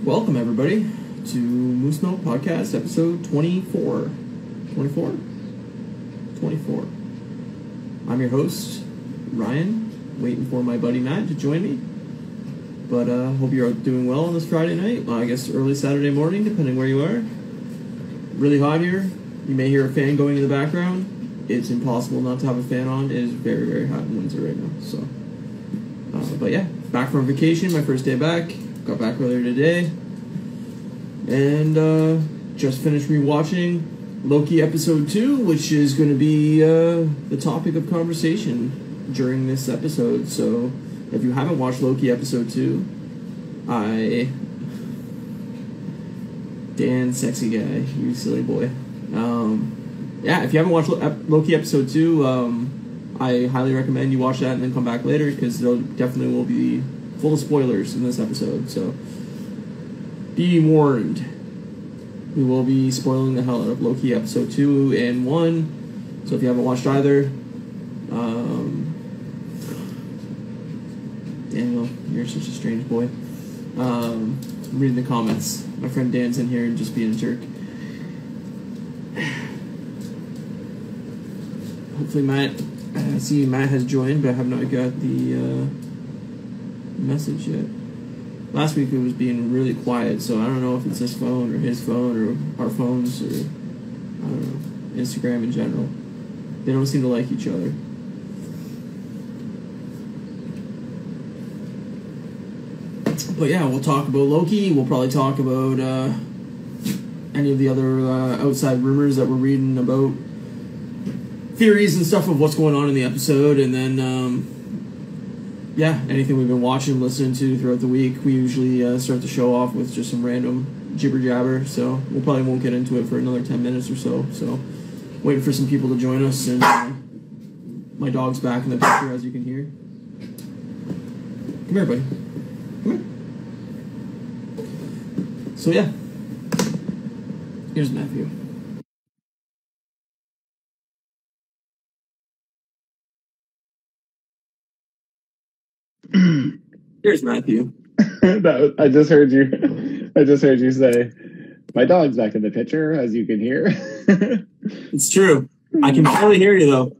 Welcome, everybody, to Moose Milk Podcast, episode 24. 24? 24. I'm your host, Ryan, waiting for my buddy Matt to join me. But hope you're doing well on this Friday night. Well, I guess early Saturday morning, depending where you are. Really hot here. You may hear a fan going in the background. It's impossible not to have a fan on. It is very, very hot in Windsor right now. So, but yeah, back from vacation, my first day back. Got back earlier today. And just finished rewatching Loki episode 2, which is going to be the topic of conversation during this episode. So if you haven't watched Loki episode 2, Dan, sexy guy, you silly boy. Yeah, if you haven't watched Loki episode 2, I highly recommend you watch that and then come back later, because there definitely will be full of spoilers in this episode. So be warned. We will be spoiling the hell out of Loki episode 2 and 1. So if you haven't watched either, Daniel, you're such a strange boy. I'm reading the comments. My friend Dan's in here and just being a jerk. Hopefully Matt, I see Matt has joined, but I have not got the message yet. Last week it was being really quiet, so I don't know if it's this phone or his phone or our phones or, I don't know, Instagram in general. They don't seem to like each other. But yeah, we'll talk about Loki. We'll probably talk about any of the other outside rumors that we're reading about, theories and stuff of what's going on in the episode, and then yeah, anything we've been watching, listening to throughout the week. We usually start the show off with just some random jibber jabber, so we probably won't get into it for another 10 minutes or so. So waiting for some people to join us, and my dog's back in the picture, as you can hear. Come here, buddy. Come here. So yeah, here's Matthew. Here's Matthew. I just heard you say, my dog's back in the picture, as you can hear. It's true. I can barely hear you, though.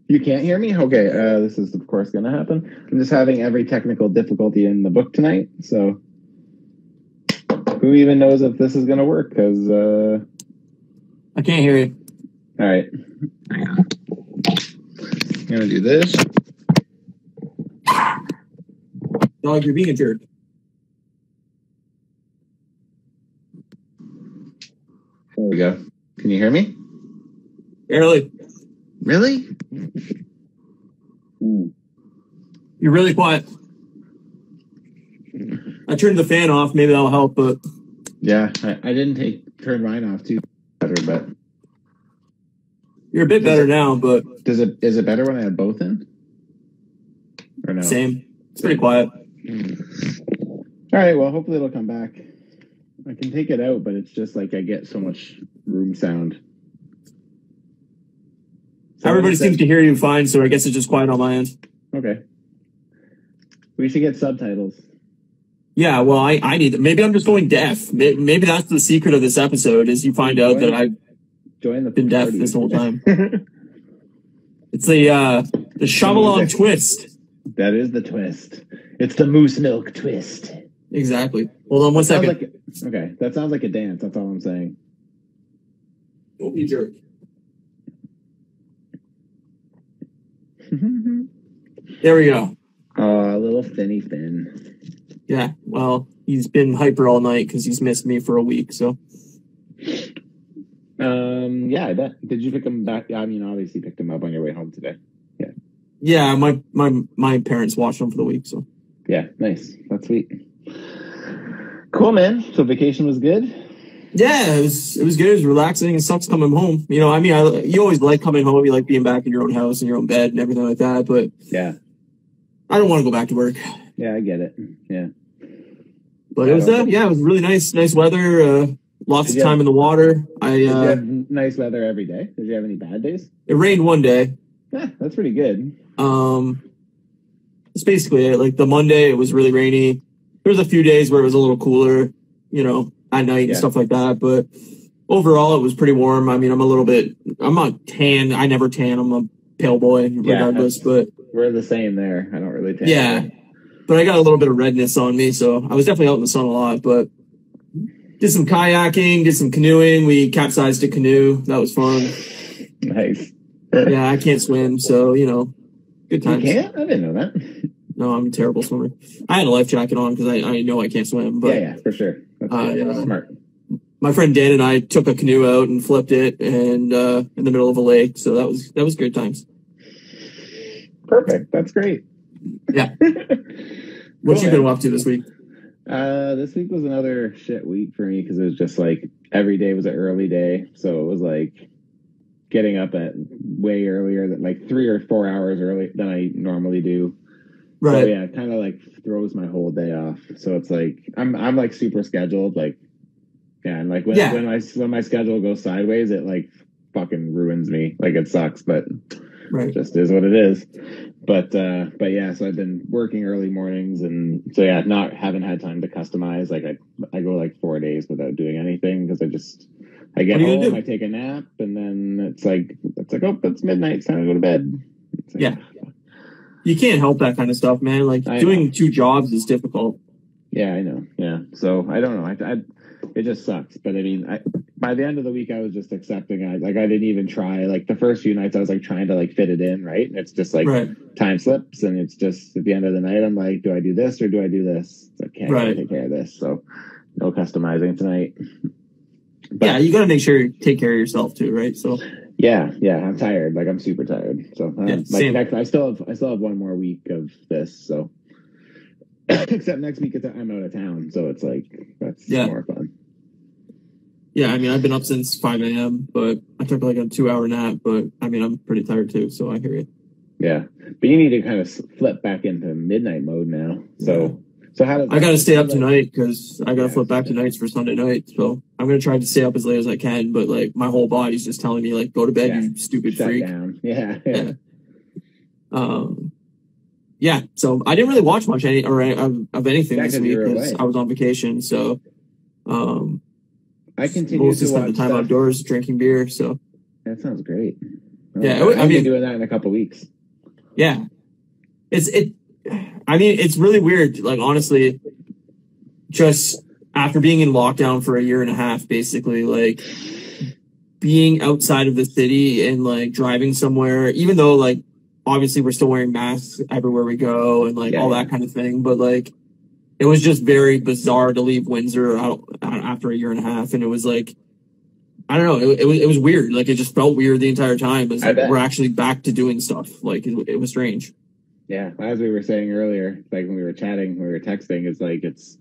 You can't hear me? Okay, this is, of course, going to happen. I'm just having every technical difficulty in the book tonight, so who even knows if this is going to work, because I can't hear you. All right. I'm going to do this. Dog, you're being a jerk. There we go. Can you hear me? Barely. Really? You're really quiet. I turned the fan off. Maybe that'll help, but... Yeah, I didn't turn mine off too better, but... You're a bit better now, but... Is it better when I have both in? Or no? Same. It's pretty quiet. All right, well, hopefully it'll come back. I can take it out, but it's just like I get so much room sound. So everybody seems to hear you fine, so I guess it's just quiet on my end. Okay. We should get subtitles. Yeah, well, I need... Maybe I'm just going deaf. Maybe that's the secret of this episode, is you find out that I've been deaf this whole time. It's the Shyamalan twist. That is the twist. It's the moose milk twist. Exactly. Hold on one second. Okay, that sounds like a dance. That's all I'm saying. Don't be a jerk. There we go. Oh, little Finny Finn. Yeah, well, he's been hyper all night because he's missed me for a week, so. Yeah, I bet. Did you pick him back? I mean, obviously picked him up on your way home today. Yeah. Yeah, my parents watched him for the week, so. Yeah, nice. That's sweet. Cool, man. So vacation was good? Yeah, it was good. It was relaxing. It sucks coming home. You know, I mean, you always like coming home. You like being back in your own house and your own bed and everything like that, but yeah, I don't want to go back to work. Yeah, I get it. Yeah. But it was really nice weather, lots of time in the water. Did you have nice weather every day? Did you have any bad days? It rained one day. Yeah, that's pretty good. It's basically it. Like the Monday, it was really rainy. There was a few days where it was a little cooler. at night and Yeah. stuff like that. But overall, it was pretty warm. I mean, I'm not tan. I never tan. I'm a pale boy regardless, but we're the same there. I don't really tan. yeah, but I got a little bit of redness on me. So I was definitely out in the sun a lot, but did some kayaking, did some canoeing. We capsized a canoe. That was fun. Nice. Yeah, I can't swim, so good times. You can't? I didn't know that. No, I'm a terrible swimmer. I had a life jacket on because I know I can't swim. But yeah, for sure. That's smart. My friend Dan and I took a canoe out and flipped it, and in the middle of a lake. So that was good times. Perfect. That's great. Yeah. What you been up to this week? This week was another shit week for me because it was just like every day was an early day, so it was like getting up at way earlier than like 3 or 4 hours early than I normally do. Right. So yeah, it kind of like throws my whole day off. So it's like I'm like super scheduled, like and like when my schedule goes sideways, it like fucking ruins me. Like it sucks, but right. It just is what it is. But yeah, so I've been working early mornings, and so yeah, haven't had time to customize. Like I go like 4 days without doing anything because I get home, I take a nap, and then it's like oh, it's midnight, it's time to go to bed. Like, yeah, you can't help that kind of stuff, man. Like doing 2 jobs is difficult. Yeah, I know. Yeah, so I don't know. It just sucks. But I mean, by the end of the week, I was just accepting. I didn't even try. Like the first few nights, I was like trying to like fit it in, right? And it's just like time slips, and it's just at the end of the night, I'm like, do I do this or do I do this? It's like, okay, I gotta take care of this. So no customizing tonight. But, yeah, you got to make sure you take care of yourself too, right? So yeah, I'm tired. Like I'm super tired. So I still have 1 more week of this. So except next week I'm out of town, so it's like that's more fun. Yeah, I mean I've been up since 5 a.m., but I took like a 2-hour nap. But I mean I'm pretty tired too, so I hear you. Yeah, but you need to kind of flip back into midnight mode now. So. So how does I got to stay up tonight because I got to flip back to nights for Sunday night. So I'm going to try to stay up as late as I can. But like my whole body's just telling me like, go to bed, you stupid Shut freak. Down. Yeah. Yeah. So I didn't really watch much of anything this week because I was on vacation. So I continue mostly to spend the time outdoors drinking beer. So that sounds great. Yeah. I'll be doing that in a couple weeks. Yeah. I mean, it's really weird. Like, honestly, just after being in lockdown for 1.5 years, basically, like being outside of the city and like driving somewhere, even though like obviously we're still wearing masks everywhere we go and like all that kind of thing. But like, it was just very bizarre to leave Windsor out after 1.5 years. And it was like, I don't know. It was weird. Like, it just felt weird the entire time. It's like we're actually back to doing stuff. Like, it was strange. Yeah, as we were saying earlier, like when we were chatting, we were texting, it's like it's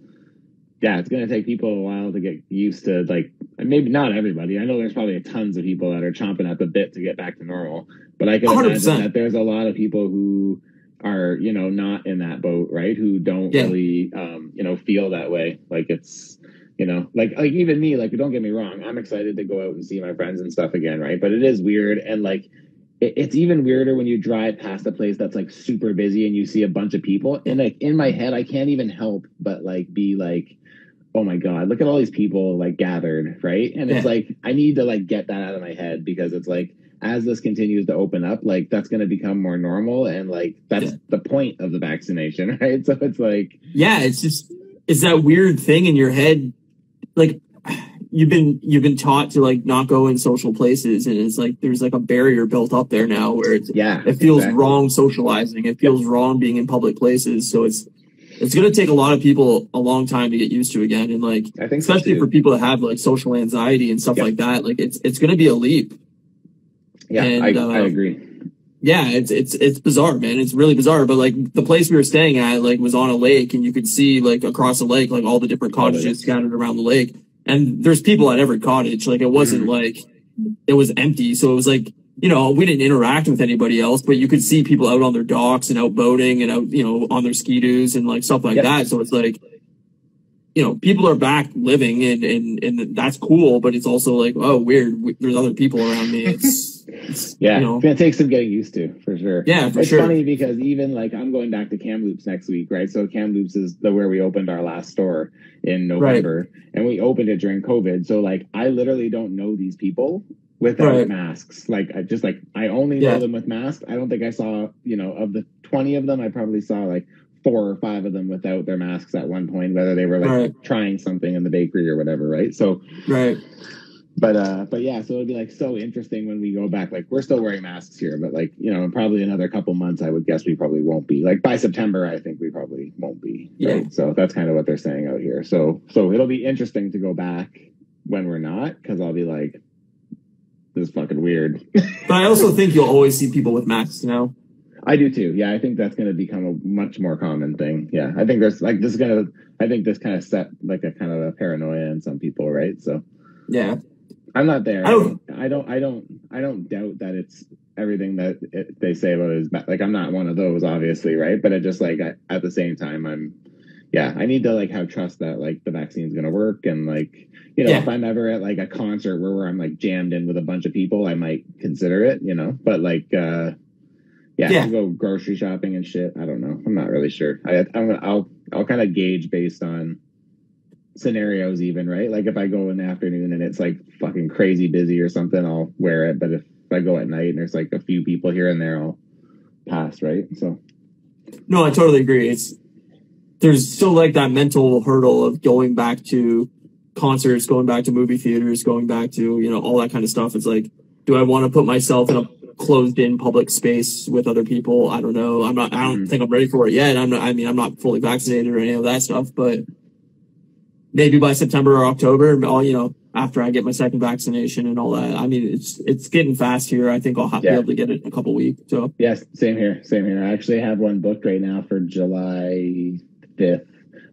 going to take people a while to get used to, like, maybe not everybody. I know there's probably tons of people that are chomping at the bit to get back to normal, but I can 100%. imagine that there's a lot of people who are, not in that boat, right? Who don't really, feel that way. Like it's, like even me, like, don't get me wrong, I'm excited to go out and see my friends and stuff again, right? But it is weird, and like, it's even weirder when you drive past a place that's like super busy and you see a bunch of people. And like in my head, I can't even help but like be like, oh my God, look at all these people like gathered, right? And it's like, I need to like get that out of my head because it's like, as this continues to open up, like that's going to become more normal. And like, that's the point of the vaccination, right? So it's like, it's that weird thing in your head. Like, you've been taught to like not go in social places, and it's like there's like a barrier built up there now where it feels wrong socializing. It feels wrong being in public places. So it's going to take a lot of people a long time to get used to again, and like I think especially for people that have like social anxiety and stuff like that. Like it's going to be a leap. Yeah, and, I agree. Yeah, it's bizarre, man. It's really bizarre. But like the place we were staying at like was on a lake, and you could see like across the lake like all the different cottages scattered around the lake. And there's people at every cottage. Like, it wasn't like it was empty. So it was like, we didn't interact with anybody else, but you could see people out on their docks and out boating and out, on their ski-doos and like stuff like that. So it's like, people are back living and that's cool, but it's also like, oh, weird. There's other people around me. Yeah, it's gonna take some getting used to, for sure. Yeah, for it's sure. It's funny because even like I'm going back to Kamloops next week, right? So Kamloops is where we opened our last store in November, and we opened it during COVID. So like I literally don't know these people without masks. Like I only know them with masks. I don't think I saw, of the 20 of them, I probably saw like 4 or 5 of them without their masks at one point, whether they were like trying something in the bakery or whatever, right? So But yeah, so it'd be like so interesting when we go back. Like we're still wearing masks here, but like, in probably another couple months, I would guess we probably won't be. Like by September, I think we probably won't be. Right? Yeah. So that's kind of what they're saying out here. So it'll be interesting to go back when we're not, because I'll be like, this is fucking weird. But I also think you'll always see people with masks now. I do too. Yeah, I think that's going to become a much more common thing. Yeah, I think there's like this kind of set like a kind of a paranoia in some people, right? So yeah. I'm not there. I don't doubt that it's everything that they say about it is like, I'm not one of those, obviously, right? But it just like at the same time, I need to like have trust that like the vaccine's gonna work, and like if I'm ever at like a concert where I'm like jammed in with a bunch of people, I might consider it, But like to go grocery shopping and shit, I don't know. I'm not really sure. I'll kind of gauge based on scenarios even, right? Like if I go in the afternoon and it's like fucking crazy busy or something, I'll wear it. But if I go at night and there's like a few people here and there, I'll pass, right? So no, I totally agree. There's still like that mental hurdle of going back to concerts, going back to movie theaters, going back to, all that kind of stuff. It's like, do I want to put myself in a closed in public space with other people? I don't know. I don't think I'm ready for it yet. I'm not fully vaccinated or any of that stuff, but maybe by September or October, after I get my second vaccination and all that. I mean, it's getting fast here. I think I'll be able to get it in a couple weeks. So yes, same here. I actually have one booked right now for July 5th,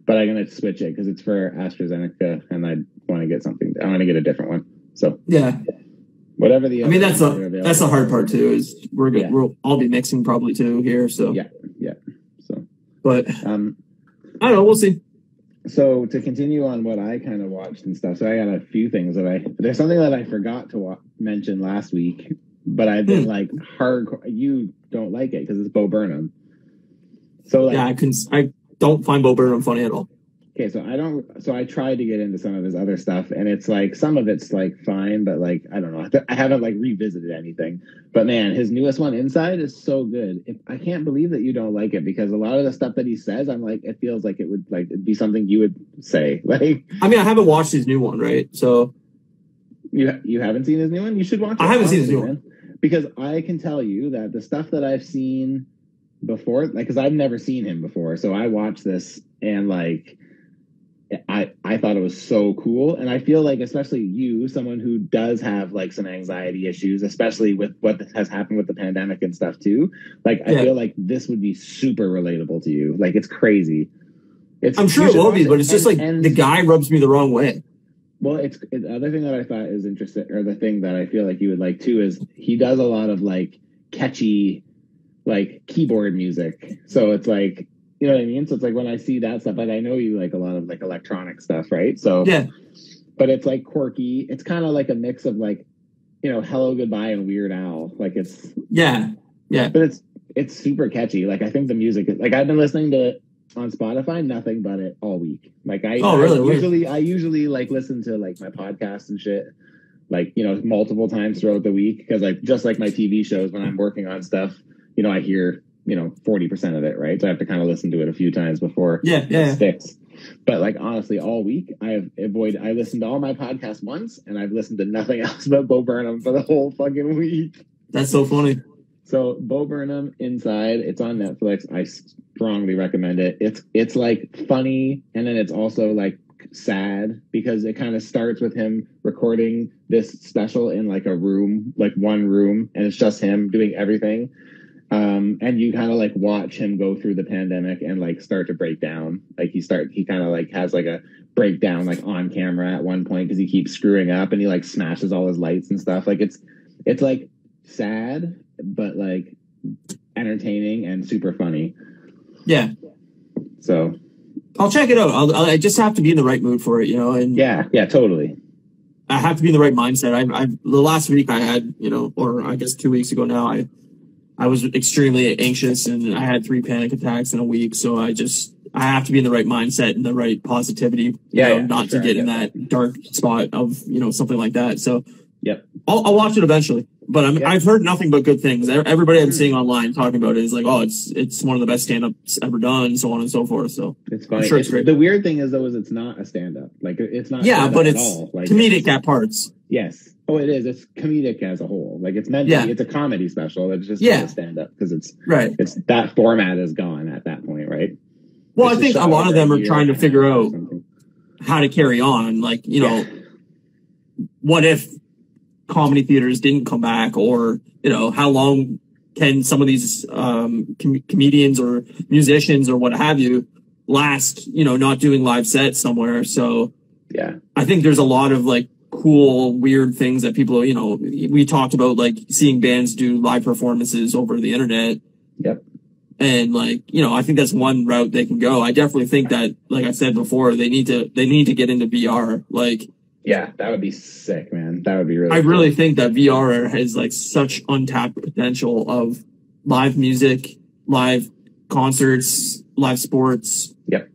but I'm gonna switch it because it's for AstraZeneca, and I want to get something. I want to get a different one. So yeah, whatever the. I mean, that's the hard part too. Is we're good. We'll all be mixing probably too here. So yeah. So, but I don't know. We'll see. So to continue on what I kind of watched and stuff, so I got a few things there's something that I forgot to mention last week, but I've been like hardcore. You don't like it because it's Bo Burnham. So like, I don't find Bo Burnham funny at all. Okay, so I tried to get into some of his other stuff, and it's like some of it's like fine, but like I don't know, I haven't like revisited anything. But man, his newest one, Inside, is so good. I can't believe that you don't like it, because a lot of the stuff that he says, I'm like, it feels like it'd be something you would say. Like, I mean, I haven't watched his new one, right? So you haven't seen his new one? You should watch it. I haven't seen his new one, because I can tell you that the stuff that I've seen before, like, because I've never seen him before, so I watched this and like. I thought it was so cool. And I feel like, especially you, someone who does have like some anxiety issues, especially with what has happened with the pandemic and stuff too. Like, I feel like this would be super relatable to you. Like, it's crazy. I'm sure it will be, but it's just like the guy rubs me the wrong way. Well, the other thing that I thought is interesting, or the thing that I feel like you would like too, is he does a lot of like catchy, like keyboard music. So it's like, you know what I mean? So it's like when I see that stuff, like I know you like a lot of like electronic stuff, right? So yeah, but it's like quirky. It's kind of like a mix of like, Hello, Goodbye and Weird Al. Like it's yeah. But it's super catchy. Like I think the music is like, I've been listening to it on Spotify, nothing but it all week. Like I usually like listen to like my podcasts and shit, like multiple times throughout the week, because like just like my TV shows, when I'm working on stuff, I hear 40% of it, right? So I have to kind of listen to it a few times before it sticks. But like honestly, all week I listened to all my podcasts once, and I've listened to nothing else but Bo Burnham for the whole fucking week. That's so funny. So Bo Burnham, Inside, it's on Netflix. I strongly recommend it. It's like funny, and then it's also like sad, because it kind of starts with him recording this special in like a room, like one room, and it's just him doing everything. And you kind of like watch him go through the pandemic and like start to break down. Like he kind of like has like a breakdown like on camera at one point, because he keeps screwing up and he like smashes all his lights and stuff. Like it's like sad, but like entertaining and super funny. Yeah. So I'll check it out. I just have to be in the right mood for it, And yeah, totally. I have to be in the right mindset. The last week I had, or I guess 2 weeks ago now, I was extremely anxious and I had 3 panic attacks in a week. So I have to be in the right mindset and the right positivity, not to get in that dark spot of, something like that. So yep. I'll watch it eventually, but I've heard nothing but good things. Everybody I'm seeing online talking about it is like, oh, it's one of the best stand-ups ever done, so on and so forth. So it's funny. I'm sure it's great. The weird thing is though, is it's not a stand-up. Like it's not. Yeah, but it's all. Like, comedic at parts. Yes. Oh, it is. It's comedic as a whole. Like it's meant to be, it's a comedy special. It's just not a stand-up because it's that format is gone at that point, right? Well, I think a lot of them are trying to figure out how to carry on. Like, what if comedy theaters didn't come back, or how long can some of these comedians or musicians or what have you last, not doing live sets somewhere. So yeah, I think there's a lot of like cool, weird things that people, we talked about, like seeing bands do live performances over the internet. Yep. And like, I think that's one route they can go. I definitely think that, like I said before, they need to get into VR. Like, yeah, that would be sick, man. That would be really cool. I really think that VR has like such untapped potential of live music, live concerts, live sports. Yep.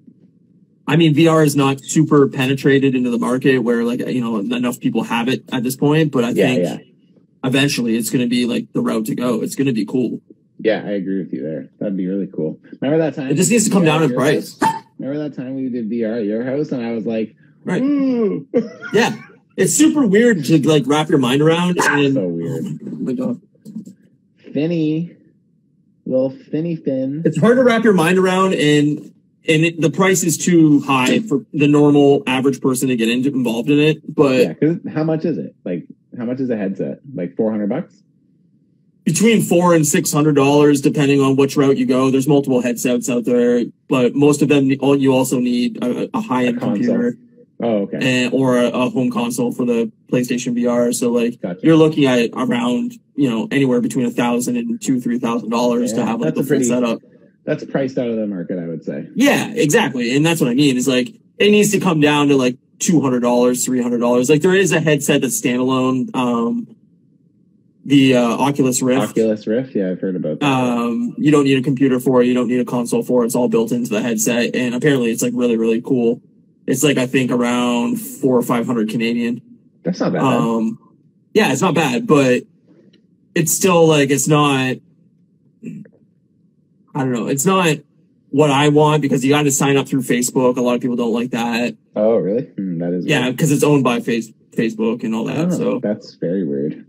I mean, VR is not super penetrated into the market where like, enough people have it at this point, but I think eventually it's going to be like the route to go. It's going to be cool. Yeah, I agree with you there. That'd be really cool. Remember that time? It just needs to come down in price. Remember that time we did VR at your house and I was like, right. Yeah. It's super weird to like wrap your mind around. And, so weird. Oh my God. Little Finn. It's hard to wrap your mind around, and the price is too high for the normal average person to get involved in it. But yeah, because how much is it? Like, how much is a headset? Like $400? Between $400 and $600, depending on which route you go. There's multiple headsets out there, but most of them, you also need a high-end computer. Oh, okay. Or a home console for the PlayStation VR. So like, You're looking at around, anywhere between $1,000 and $2,000-$3,000 to have like the full setup. That's priced out of the market, I would say. Yeah, exactly. And that's what I mean. Is like, it needs to come down to like $200, $300. Like there is a headset that's standalone. The Oculus Rift. Oculus Rift, yeah, I've heard about that. You don't need a computer for it. You don't need a console for it. It's all built into the headset, and apparently it's like really, really cool. It's like I think around 400 or 500 Canadian. That's not bad. Yeah, it's not bad, but it's still like it's not. I don't know. It's not what I want because you got to sign up through Facebook. A lot of people don't like that. Oh, really? That is. Yeah, because it's owned by Facebook and all that. Oh, so that's very weird.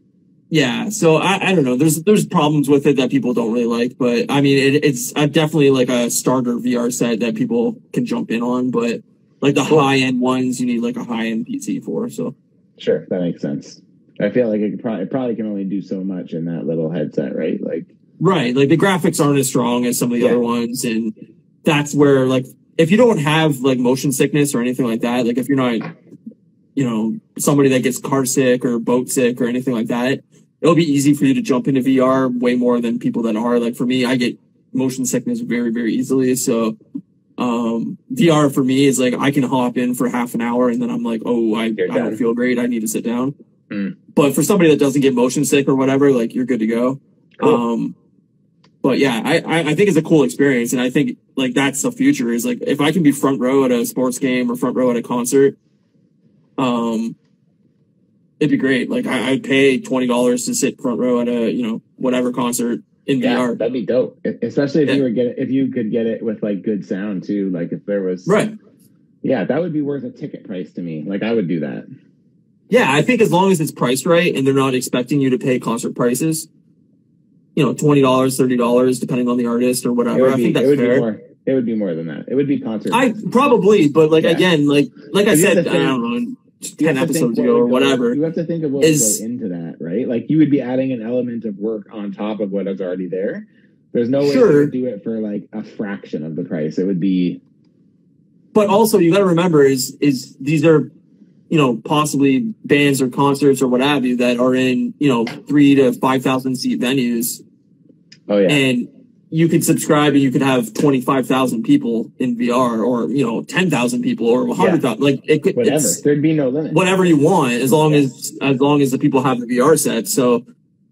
Yeah, so I don't know. There's problems with it that people don't really like, but I mean it's definitely like a starter VR set that people can jump in on, but like the high end ones, you need like a high end PC for. So sure, that makes sense. I feel like it probably can only do so much in that little headset, right? Like the graphics aren't as strong as some of the other ones, and that's where like if you don't have like motion sickness or anything like that, like if you're not somebody that gets car sick or boat sick or anything like that, it'll be easy for you to jump into VR way more than people that are. Like for me, I get motion sickness very, very easily. So VR for me is like I can hop in for half an hour and then I'm like, oh, I don't feel great. I need to sit down. But for somebody that doesn't get motion sick or whatever, like you're good to go. Cool. But yeah, I think it's a cool experience. And I think like that's the future is like if I can be front row at a sports game or front row at a concert, it'd be great. Like I'd pay $20 to sit front row at a, whatever concert in VR. That'd be dope. Especially if you could get it with like good sound too. Like if there was, right. Yeah, that would be worth a ticket price to me. Like I would do that. Yeah. I think as long as it's priced right and they're not expecting you to pay concert prices, $20, $30, depending on the artist or whatever. I think that's fair. It would be more than that. It would be concert. But again, like I said, I don't know, 10 episodes ago or whatever. You have to think of what would go into that, right? Like you would be adding an element of work on top of what is already there. There's no way to do it for like a fraction of the price. It would be. But also you got to remember is these are, possibly bands or concerts or what have you that are in, 3,000 to 5,000 seat venues. Oh yeah. And you could subscribe and you could have 25,000 people in VR, or 10,000 people, or 100,000. Like it could, whatever. There'd be no limit. Whatever you want, as long as the people have the VR set. So,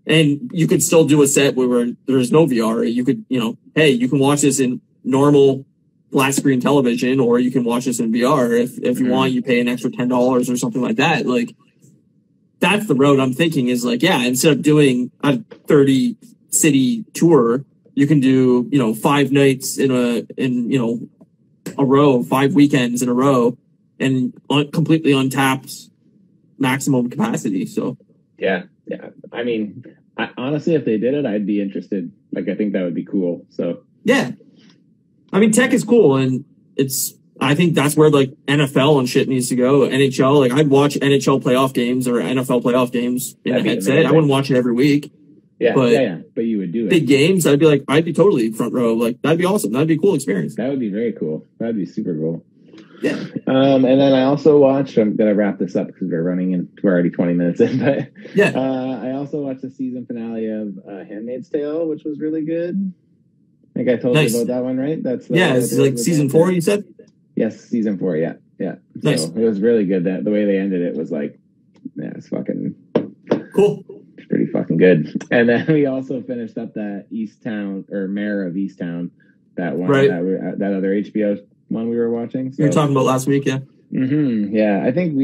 and you could still do a set where there's no VR. You could, hey, you can watch this in normal flat screen television, or you can watch this in VR. If you want, you pay an extra $10 or something like that. Like, that's the road I'm thinking, is like, yeah, instead of doing a 30 city tour, you can do, 5 nights in a row, 5 weekends in a row, and completely untapped maximum capacity. So yeah. I mean, honestly, if they did it, I'd be interested. Like, I think that would be cool. So yeah, I mean, tech is cool, and I think that's where like NFL and shit needs to go. NHL, like I'd watch NHL playoff games or NFL playoff games in a headset. I wouldn't watch it every week. Yeah, but you would do it. Big games, I'd be totally front row. Like, that'd be awesome. That'd be a cool experience. That would be very cool. That'd be super cool. Yeah. And then I also watched, I'm going to wrap this up because we're already 20 minutes in, but yeah. I also watched the season finale of Handmaid's Tale, which was really good. I think I told you about that one, right? It's like season 4, you said? Yes, season 4, yeah. Nice. So it was really good. That the way they ended it was like, yeah, it's fucking cool. Pretty fucking good. And then we also finished up that Mayor of Easttown, that one, right? That other HBO one we were watching. So. You were talking about last week, yeah. Yeah, I think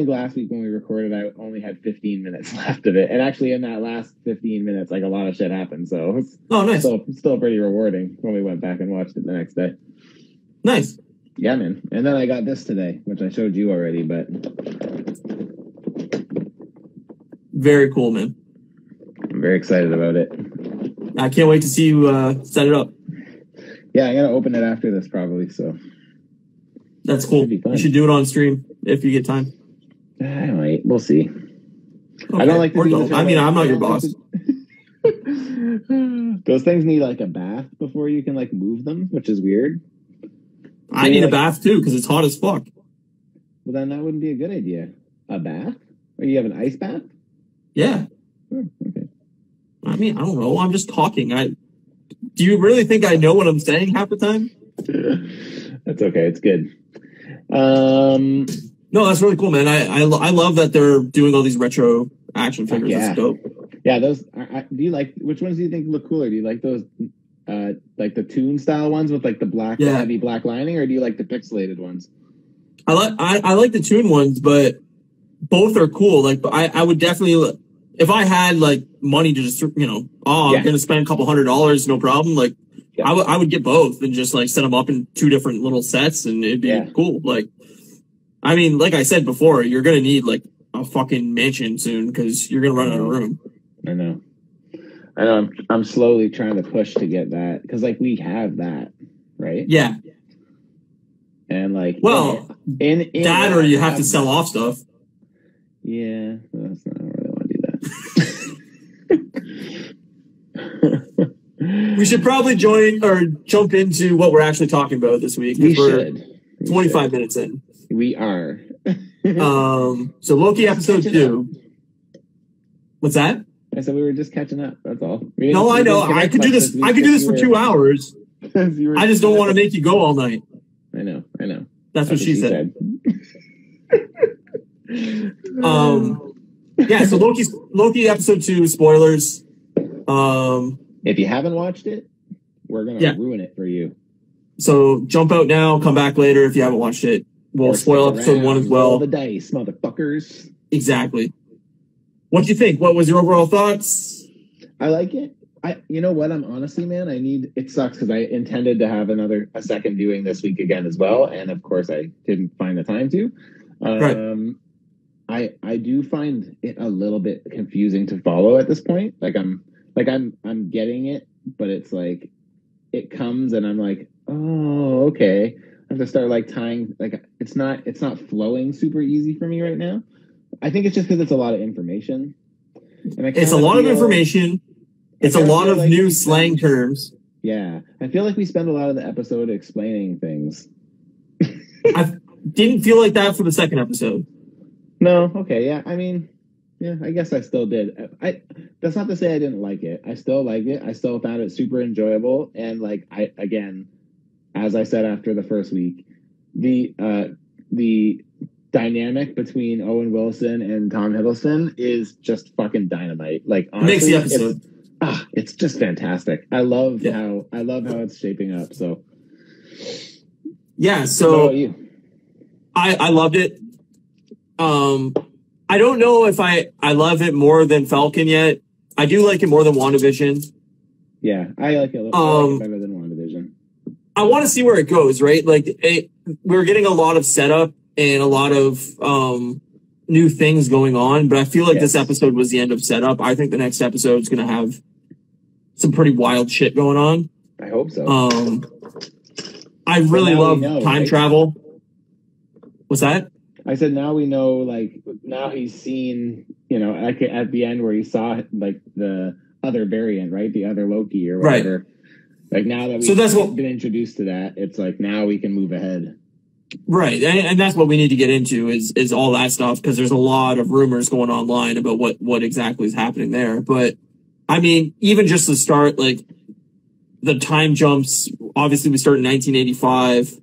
last week when we recorded, I only had 15 minutes left of it, and actually in that last 15 minutes, like a lot of shit happened. So nice. Still pretty rewarding when we went back and watched it the next day. Nice. Yeah, man. And then I got this today, which I showed you already, but. Very cool, man. I'm very excited about it. I can't wait to see you set it up. Yeah, I'm going to open it after this probably, so. That's cool. You should do it on stream if you get time. I might. We'll see. Okay. I don't like to I'm not your boss. Those things need like a bath before you can like move them, which is weird. I need a bath too because it's hot as fuck. Well, then that wouldn't be a good idea. A bath? Or you have an ice bath? Yeah. Oh, okay. I mean, I don't know. I'm just talking. Do you really think I know what I'm saying half the time? That's okay. It's good. No, that's really cool, man. I love that they're doing all these retro action figures. Yeah. That's dope. Yeah, those. Do you like? Which ones do you think look cooler? Do you like those, like the Toon style ones with like the heavy black lining, or do you like the pixelated ones? I like the Toon ones, but both are cool. Like, I would definitely, if I had like money to just, I'm going to spend a couple $100, no problem. Like, I would get both and just like set them up in 2 different little sets, and it'd be cool. Like, I mean, like I said before, you're going to need like a fucking mansion soon because you're going to run out of room. I know. I'm slowly trying to push to get that because like we have that, right? Yeah. And like, well, in that, or you have to sell off stuff. Yeah, that's not, I don't really want to do that. We should probably jump into what we're actually talking about this week. We're 25 minutes in. We are. So Loki episode 2. What's that? I said we were just catching up. That's all. No, I know. I could do this. I could do this for 2 hours. I just don't want to make you go all night. I know. That's what she said. Yeah. So Loki episode 2 spoilers. If you haven't watched it, we're gonna ruin it for you. So jump out now. Come back later if you haven't watched it. We'll spoil episode 1 as well. Roll the dice, motherfuckers. Exactly. What do you think? What was your overall thoughts? I like it. You know what? I'm honestly, man, it sucks because I intended to have a second viewing this week again as well. And of course I didn't find the time to. Right. I do find it a little bit confusing to follow at this point. I'm getting it, but it's like, it comes and I'm like, oh, okay. I have to start like tying, like it's not flowing super easy for me right now. I think it's just because it's a lot of information. And it's a lot of information. It's a lot of new slang terms. Yeah. I feel like we spend a lot of the episode explaining things. I didn't feel like that for the second episode. No. Okay. Yeah. I mean, Yeah, I guess I still did. That's not to say I didn't like it. I still liked it. I still found it super enjoyable. And like I again, as I said after the first week, the dynamic between Owen Wilson and Tom Hiddleston is just fucking dynamite. Like honestly, makes the episode. It's just fantastic. I love how it's shaping up. So yeah, so I loved it. I don't know if I love it more than Falcon yet. I do like it more than WandaVision. Yeah, I like it. I like it better than WandaVision. I want to see where it goes, right? Like we're getting a lot of setup and a lot of new things going on, but I feel like this episode was the end of setup. I think the next episode is going to have some pretty wild shit going on. I hope so. I really love time travel. What's that? I said, now we know, like, now he's seen, you know, at the end where he saw, like, the other variant, right? The other Loki or whatever. Right. Like, now that we've been introduced to that, it's like, now we can move ahead. Right. And that's what we need to get into is all that stuff, because there's a lot of rumors going online about what exactly is happening there. But, I mean, even just to start, like, the time jumps, obviously we start in 1985.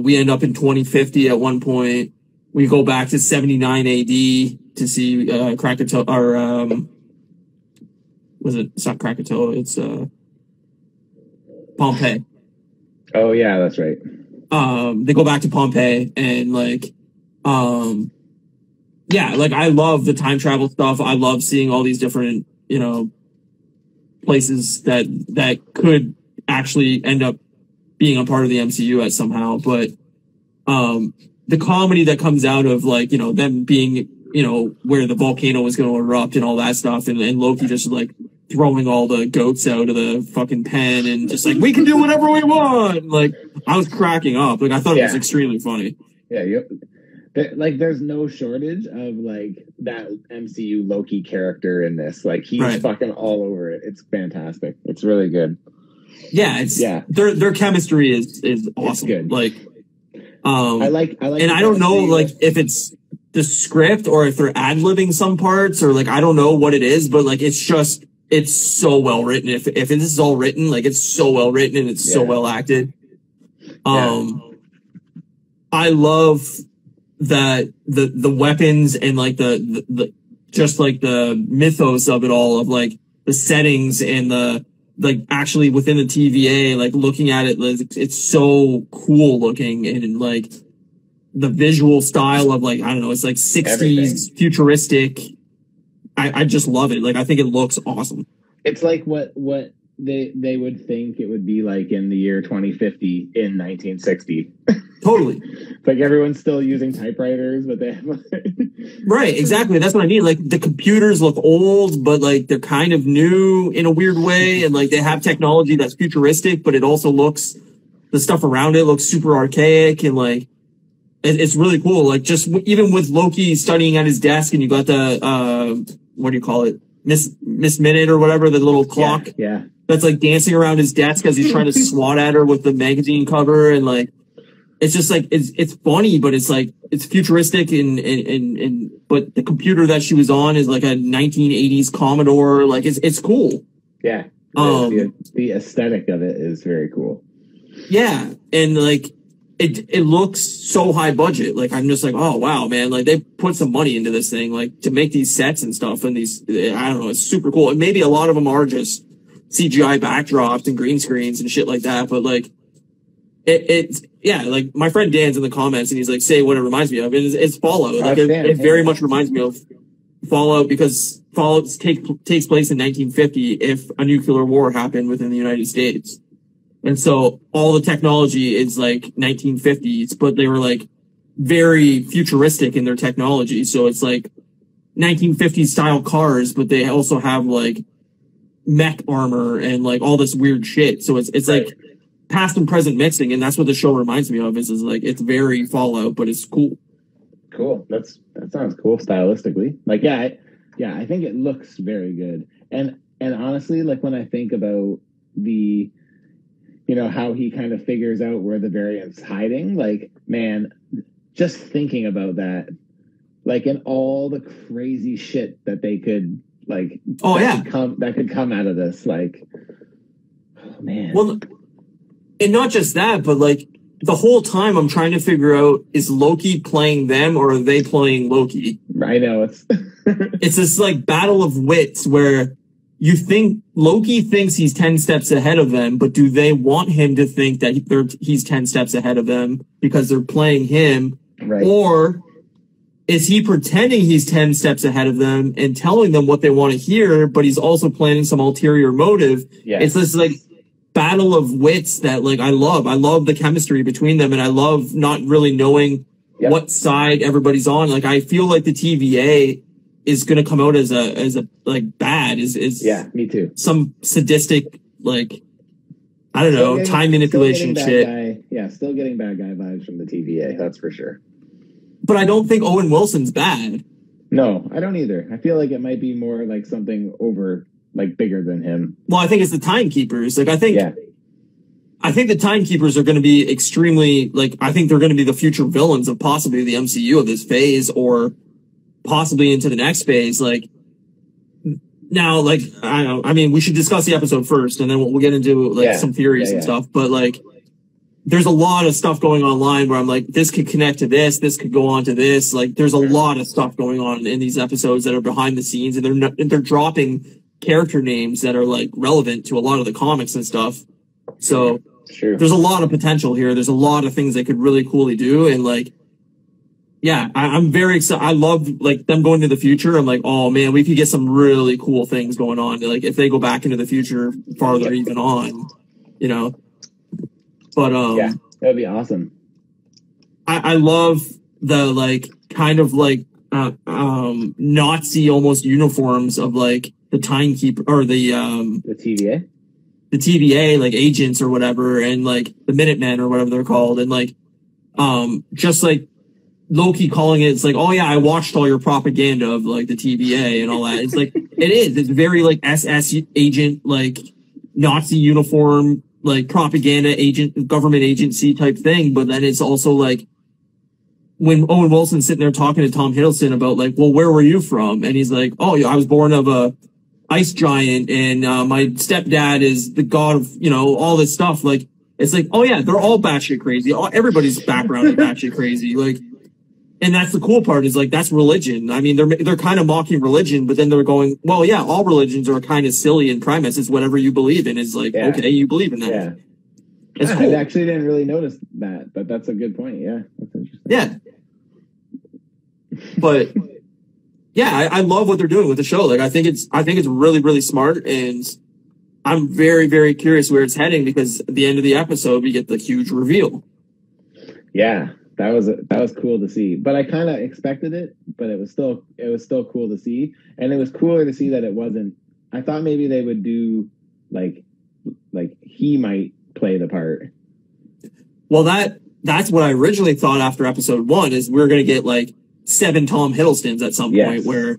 We end up in 2050 at one point. We go back to 79 AD to see Krakatoa, or it's not Krakatoa, it's Pompeii. Oh yeah, that's right. They go back to Pompeii and like yeah, like I love the time travel stuff. I love seeing all these different, you know, places that could actually end up being a part of the MCU at somehow. But the comedy that comes out of, like, you know, them being, you know, where the volcano is going to erupt and all that stuff, and Loki just like throwing all the goats out of the fucking pen and just like, we can do whatever we want. Like, I was cracking up. Like, I thought it was extremely funny. Yeah, like, there's no shortage of like that MCU Loki character in this. Like, he's fucking all over it. It's fantastic. It's really good. Yeah, their chemistry is awesome. It's good. Like, I like, and I don't know, like, if it's the script or if they're ad-libbing some parts, or like, I don't know what it is, but like, it's so well written. If this is all written, like, it's so well written and it's so well acted. I love that the weapons and like the just like the mythos of it all, of like the settings and the, like, actually within the TVA, like looking at it, like, it's so cool looking, and like the visual style of, like, I don't know, it's like 60s futuristic. I just love it. Like, I think it looks awesome. It's like what they would think it would be like in the year 2050 in 1960. Totally. Like, everyone's still using typewriters, but they have right, exactly. That's what I mean. Like, the computers look old, but like they're kind of new in a weird way, and like they have technology that's futuristic, but it also looks, the stuff around it looks super archaic, and like it's really cool. Like, just even with Loki studying at his desk, and you got the what do you call it, Miss Minute or whatever, the little clock, that's like dancing around his desk as he's trying to swat at her with the magazine cover, and like, it's just like, it's funny, but it's like, it's futuristic, and but the computer that she was on is like a 1980s Commodore. Like, it's cool. Yeah. The aesthetic of it is very cool. Yeah. And like, it looks so high budget. Like, I'm just like, oh wow, man. Like, they put some money into this thing, like, to make these sets and stuff, and these, I don't know, it's super cool. And maybe a lot of them are just CGI backdrops and green screens and shit like that, but like, it's like, my friend Dan's in the comments and he's like, say what it reminds me of. It's Fallout. Like, it very much reminds me of Fallout, because Fallout takes place in 1950 if a nuclear war happened within the United States. And so all the technology is like 1950s, but they were like very futuristic in their technology. So it's like 1950s style cars, but they also have like mech armor and like all this weird shit. So it's like past and present mixing, and that's what the show reminds me of. Is like, it's very Fallout, but it's cool. Cool. That sounds cool stylistically. Like, I think it looks very good. And honestly, like, when I think about the, you know, how he kind of figures out where the variant's hiding, like, man, just thinking about that like in all the crazy shit that they could like. Oh yeah, that could come out of this. Like, oh man. Well, and not just that, but like the whole time I'm trying to figure out, is Loki playing them or are they playing Loki? I know it's it's this like battle of wits where you think Loki thinks he's 10 steps ahead of them, but do they want him to think that he's 10 steps ahead of them because they're playing him? Right. Or is he pretending he's 10 steps ahead of them and telling them what they want to hear, but he's also planning some ulterior motive? Yes. It's this like battle of wits that like I love. I love the chemistry between them, and I love not really knowing what side everybody's on. Like I feel like the TVA is going to come out as a like bad is yeah, me too. Some sadistic like I don't know, time manipulation shit. Still getting bad guy vibes from the TVA, that's for sure. But I don't think Owen Wilson's bad. No, I don't either. I feel like it might be more like something over like bigger than him. Well, I think it's the Timekeepers. Like I think the Timekeepers are going to be extremely like I think they're going to be the future villains of possibly the MCU of this phase or possibly into the next phase. Like now, like I don't know. I mean, we should discuss the episode first, and then we'll get into like some theories and stuff. But like, there's a lot of stuff going online where I'm like, this could connect to this could go on to this. Like, there's a lot of stuff going on in these episodes that are behind the scenes, and they're dropping character names that are like relevant to a lot of the comics and stuff. So there's a lot of potential here. There's a lot of things they could really coolly do, and like. Yeah, I'm very excited. I love like them going to the future. I'm like, oh man, we could get some really cool things going on. Like if they go back into the future farther even on, you know. But yeah, that'd be awesome. I love the like kind of like Nazi almost uniforms of like the Timekeeper or the TVA. The TVA like agents or whatever, and like the Minutemen or whatever they're called, and like just like Loki calling it's like, oh yeah, I watched all your propaganda of like the TVA and all that. It's like, it's very like SS agent, like Nazi uniform, like propaganda agent, government agency type thing. But then it's also like when Owen Wilson's sitting there talking to Tom Hiddleston about like, well, where were you from? And he's like, oh, I was born of a ice giant and my stepdad is the god of, you know, all this stuff. Like, it's like, oh yeah, they're all batshit crazy. Everybody's background is batshit crazy. Like, and that's the cool part is like, that's religion. I mean, they're kind of mocking religion, but then they're going, well, yeah, all religions are kind of silly in premise. It's whatever you believe in is like, okay, you believe in that. Yeah. It's cool. I actually didn't really notice that, but that's a good point. Yeah. That's interesting. Yeah. But yeah, I love what they're doing with the show. Like, I think it's really, really smart. And I'm very, very curious where it's heading because at the end of the episode, we get the huge reveal. Yeah. That was cool to see, but I kind of expected it, but it was still cool to see, and it was cooler to see that it wasn't. I thought maybe they would do like he might play the part. Well, that's what I originally thought after episode 1 is we're gonna get like 7 Tom Hiddlestons at some point where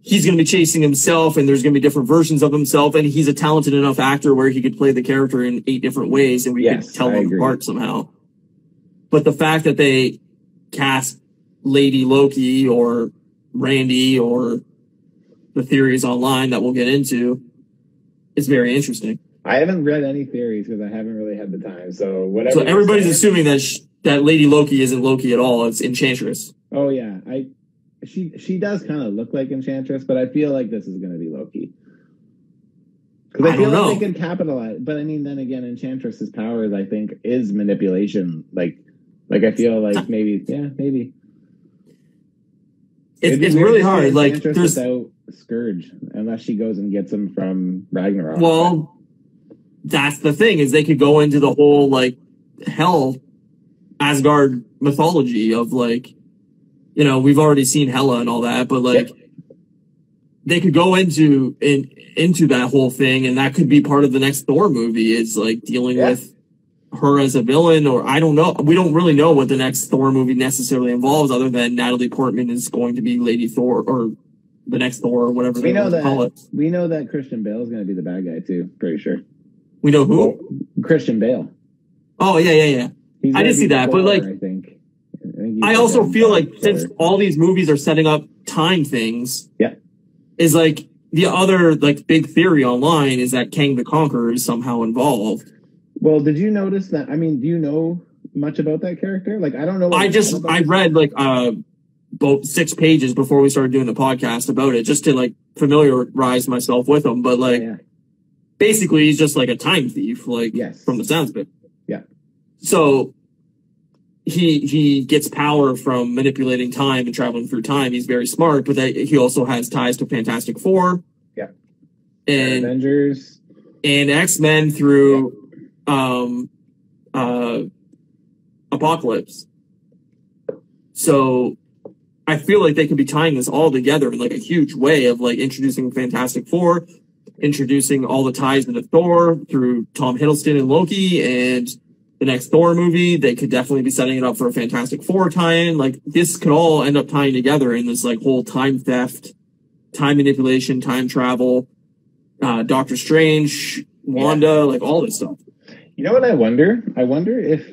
he's gonna be chasing himself, and there's gonna be different versions of himself, and he's a talented enough actor where he could play the character in 8 different ways, and we could tell them apart somehow. But the fact that they cast Lady Loki or Randy or the theories online that we'll get into is very interesting. I haven't read any theories because I haven't really had the time. So whatever. So everybody's assuming that that Lady Loki isn't Loki at all. It's Enchantress. Oh yeah, she does kind of look like Enchantress, but I feel like this is going to be Loki. Because I feel like they can capitalize. But I mean, then again, Enchantress's powers, I think, is manipulation. Like I feel like maybe. It's really hard. Like there's without Scourge, unless she goes and gets him from Ragnarok. Well, that's the thing is they could go into the whole like hell Asgard mythology of like, you know, we've already seen Hela and all that, but like they could go into that whole thing, and that could be part of the next Thor movie. Is like dealing with her as a villain, or I don't know. We don't really know what the next Thor movie necessarily involves, other than Natalie Portman is going to be Lady Thor or the next Thor or whatever they want to call it. We know that Christian Bale is going to be the bad guy too. Pretty sure. We know who? Christian Bale. Oh yeah. I did see that, but like, I think I also feel like since all these movies are setting up time things, is like the other like big theory online is that Kang the Conqueror is somehow involved. Well, did you notice that? I mean, do you know much about that character? Like, I don't know. I read like both 6 pages before we started doing the podcast about it, just to like familiarize myself with him. But like, basically, he's just like a time thief, like from the sounds of it. Yeah. So he gets power from manipulating time and traveling through time. He's very smart, but he also has ties to Fantastic Four. Yeah. And Avengers. And X-Men through Apocalypse. So I feel like they could be tying this all together in like a huge way of like introducing Fantastic Four, introducing all the ties into Thor through Tom Hiddleston and Loki, and the next Thor movie. They could definitely be setting it up for a Fantastic Four tie-in. Like, this could all end up tying together in this like whole time theft, time manipulation, time travel, Doctor Strange, Wanda, like all this stuff. You know what I wonder? I wonder if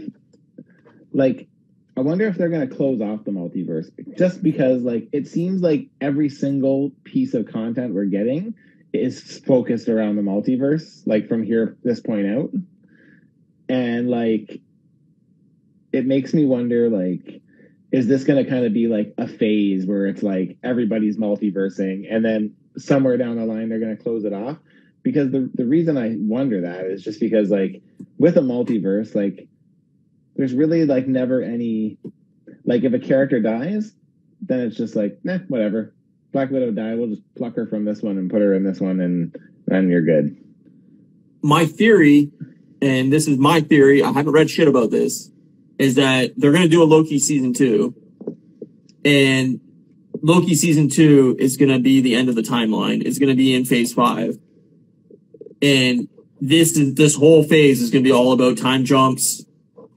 they're going to close off the multiverse, just because like it seems like every single piece of content we're getting is focused around the multiverse, like from this point out. And like, it makes me wonder, like, is this going to kind of be like a phase where it's like everybody's multiversing and then somewhere down the line they're going to close it off? Because the reason I wonder that is just because like with a multiverse, like there's really like never any, like if a character dies, then it's just like, whatever. Black Widow died, we'll just pluck her from this one and put her in this one and then you're good. My theory, and this is my theory, I haven't read shit about this, is that they're going to do a Loki season 2. And Loki season 2 is going to be the end of the timeline. It's going to be in phase 5. And this whole phase is going to be all about time jumps,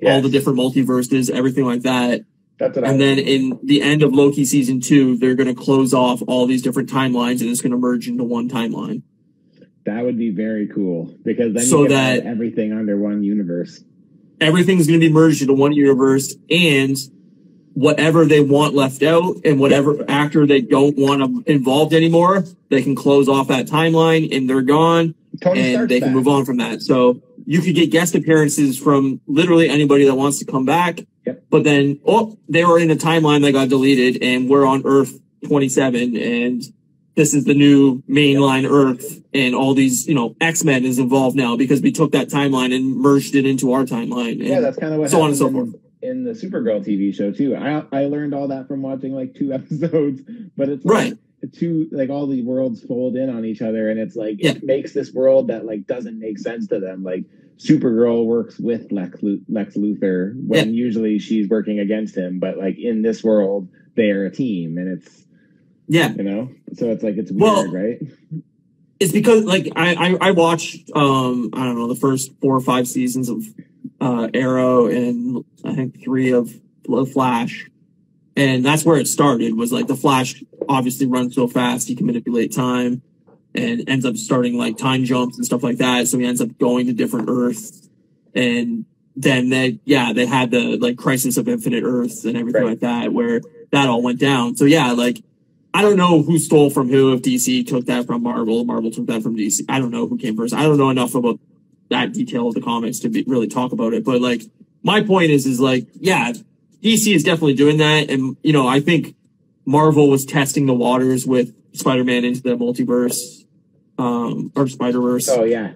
all the different multiverses, everything like that. And then in the end of Loki season 2, they're going to close off all these different timelines and it's going to merge into one timeline. That would be very cool, because then you can have everything under one universe. Everything's going to be merged into one universe, and whatever they want left out and whatever actor they don't want involved anymore, they can close off that timeline and they're gone. And they can move on from that. So you could get guest appearances from literally anybody that wants to come back. But then, they were in a timeline that got deleted and we're on Earth 27 and this is the new mainline Earth and all these, X-Men is involved now because we took that timeline and merged it into our timeline. And that's kind of what so on and so forth. In the Supergirl TV show too. I learned all that from watching like 2 episodes, but it's like, like all the worlds fold in on each other, and it's like it makes this world that like doesn't make sense to them. Like Supergirl works with Lex Luthor when usually she's working against him, but like in this world they're a team, and it's so it's like it's weird, right? It's because like I watched I don't know, the first 4 or 5 seasons of Arrow and I think 3 of The Flash. And that's where it started, was like the Flash obviously runs so fast, he can manipulate time and ends up starting like time jumps and stuff like that. So he ends up going to different Earths. And then they had the like Crisis of Infinite Earths and everything like that, where that all went down. So like, I don't know who stole from who, if DC took that from Marvel took that from DC. I don't know who came first. I don't know enough about that detail of the comics to really talk about it. But like, my point is like, DC is definitely doing that. And, I think Marvel was testing the waters with Spider-Man Into the Multiverse, or Spider-Verse. Oh, yeah.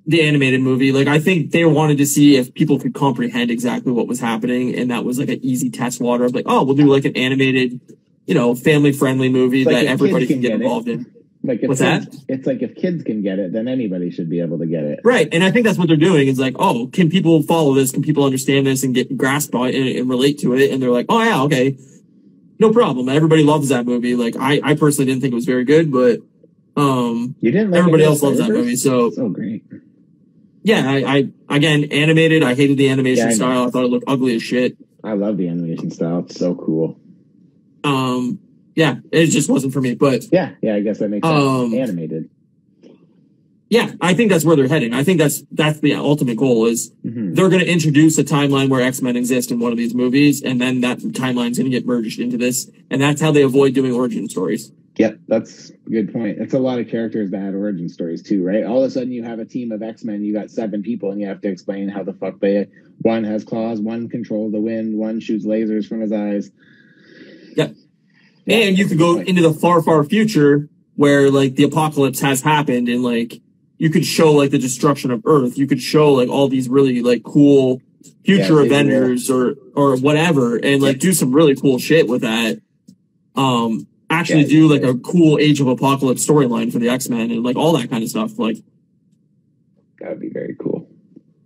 The animated movie. Like, I think they wanted to see if people could comprehend exactly what was happening. And that was like an easy test water of like, we'll do like an animated, family-friendly movie that everybody can get involved in. Like what's that? It's like if kids can get it, then anybody should be able to get it. Right. And I think that's what they're doing is like, can people follow this? Can people understand this and get grasp by it and relate to it? And they're like, okay, no problem. Everybody loves that movie. Like I personally didn't think it was very good, but you didn't like everybody else loves that movie. So great. Yeah, I again, animated. I hated the animation style. I thought it looked ugly as shit. I love the animation style. It's so cool. Yeah, it just wasn't for me, but yeah, I guess that makes sense. Animated. Yeah, I think that's where they're heading. I think that's the ultimate goal is they're going to introduce a timeline where X-Men exist in one of these movies, and then that timeline's going to get merged into this, and that's how they avoid doing origin stories. Yep, that's a good point. It's a lot of characters that had origin stories too, right? All of a sudden you have a team of X-Men, you got 7 people, and you have to explain how the fuck one has claws, one controls the wind, one shoots lasers from his eyes. Yep. Yeah, and you could go into the far, far future where like the apocalypse has happened, and like you could show like the destruction of Earth. You could show like all these really like cool future Avengers or whatever, and like do some really cool shit with that. Actually do like a cool Age of Apocalypse storyline for the X-Men and like all that kind of stuff. Like that would be very cool.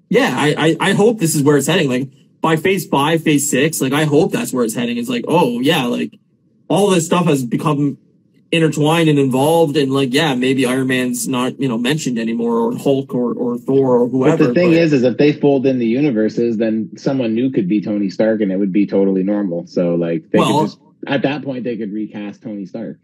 Yeah, I hope this is where it's heading. Like by phase 5, phase 6, like I hope that's where it's heading. It's like, oh yeah, like all this stuff has become intertwined and involved, and like yeah, maybe Iron Man's not mentioned anymore, or Hulk or Thor or whoever. But the thing is if they fold in the universes, then someone new could be Tony Stark, and it would be totally normal. So like they could just, at that point they could recast Tony Stark.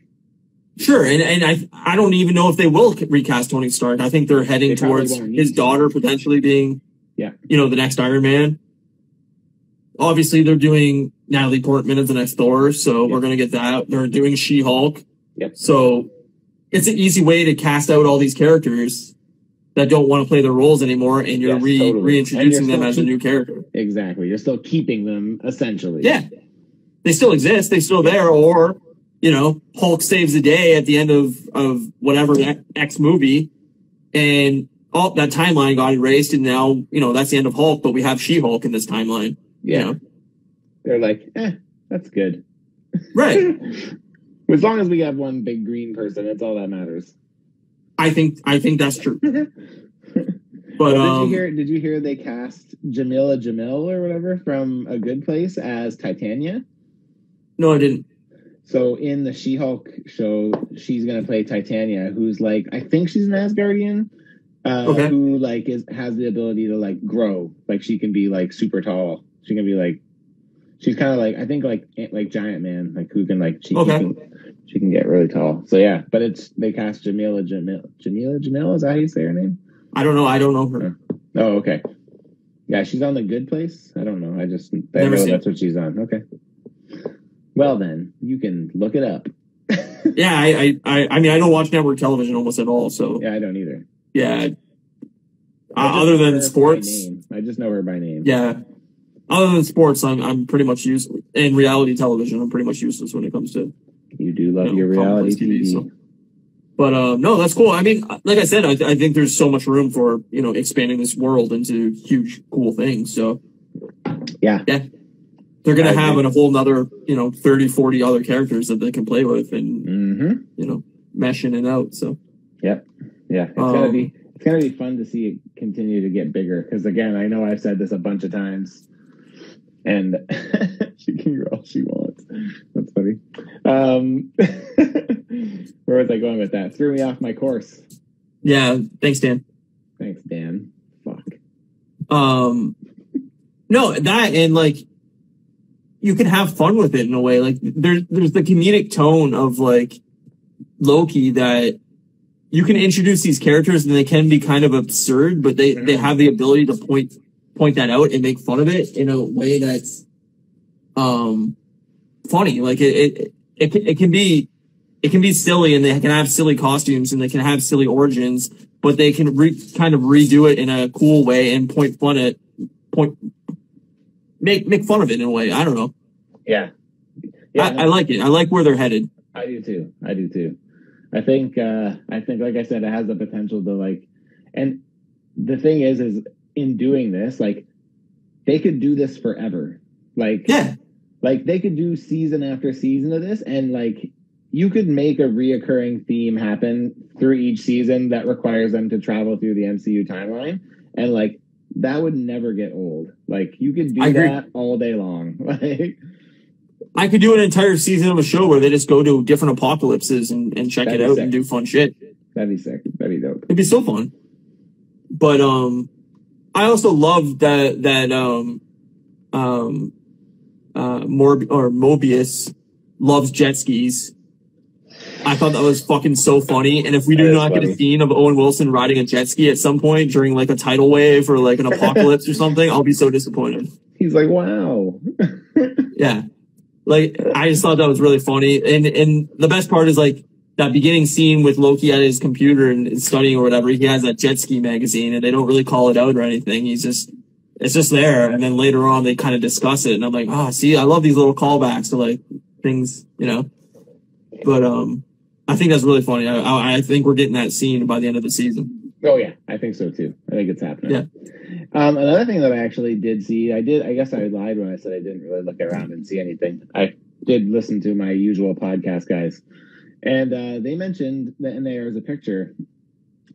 Sure, and I don't even know if they will recast Tony Stark. I think they're heading towards his daughter potentially being the next Iron Man. Obviously, they're doing Natalie Portman as the next Thor, so we're gonna get that. They're doing She-Hulk. Yep. So it's an easy way to cast out all these characters that don't want to play their roles anymore, and you're reintroducing them as a new character. Exactly. You're still keeping them, essentially. Yeah. They still exist. They're still there. Or, Hulk saves the day at the end of whatever X movie, and that timeline got erased, and now, that's the end of Hulk, but we have She-Hulk in this timeline. Yeah. They're like, that's good. Right. As long as we have one big green person, that's all that matters. I think that's true. But did you hear they cast Jamila Jamil or whatever from A Good Place as Titania? No, I didn't. So in the She-Hulk show, she's gonna play Titania, who's like, I think she's an Asgardian, who like has the ability to like grow, like she can be like super tall. She can be like, she's kind of like, I think like Giant Man, like who can like she can get really tall. So yeah, but they cast Jamila Jamil. Is that how you say her name? I don't know. I don't know her. Oh, okay. Yeah, she's on The Good Place. I don't know. I know that's what she's on. Okay. Well then, you can look it up. Yeah, I mean I don't watch network television almost at all. So yeah, I don't either. Yeah. Other than sports, I just know her by name. Yeah. Other than sports, I'm pretty much useless. In reality television, I'm pretty much useless when it comes to. You do love your reality TV. So. But no, that's cool. I mean, like I said, I think there's so much room for expanding this world into huge, cool things. So yeah, they're gonna have a whole nother 30, 40 other characters that they can play with and mesh in and out. So yeah, it's gonna be fun to see it continue to get bigger. Because again, I know I've said this a bunch of times. And she can grow all she wants. That's funny. Where was I going with that? Threw me off my course. Yeah. Thanks, Dan. Thanks, Dan. Fuck. No, that and like you can have fun with it in a way. Like there's the comedic tone of like Loki that you can introduce these characters and they can be kind of absurd, but they have the ability to point that out and make fun of it in a way that's funny. Like it can be silly, and they can have silly costumes and they can have silly origins, but they can kind of redo it in a cool way and make fun of it in a way. I don't know. Yeah. I like it. I like where they're headed. I do too. I think like I said, it has the potential to like, and the thing is in doing this, like they could do this forever. Like, like they could do season after season of this, and like you could make a reoccurring theme happen through each season that requires them to travel through the MCU timeline. And like, that would never get old. Like you could do that all day long. Like I could do an entire season of a show where they just go to different apocalypses and check it out and do fun shit. That'd be sick. That'd be dope. It'd be so fun. But I also love that Mobius loves jet skis, I thought that was fucking so funny. And if we do not get a scene of Owen Wilson riding a jet ski at some point during like a tidal wave or like an apocalypse or something, I'll be so disappointed. He's like, wow. Yeah. Like, I just thought that was really funny. And the best part is like that beginning scene with Loki at his computer and studying or whatever. He has that jet ski magazine and they don't really call it out or anything. It's just there. And then later on they kind of discuss it. And I'm like, oh, see, I love these little callbacks to like things, you know, but, I think that's really funny. I think we're getting that scene by the end of the season. Oh yeah, I think so too. I think it's happening. Yeah. Another thing that I actually did see, I guess I lied when I said I didn't really look around and see anything. I did listen to my usual podcast guys, and they mentioned that in there is a picture.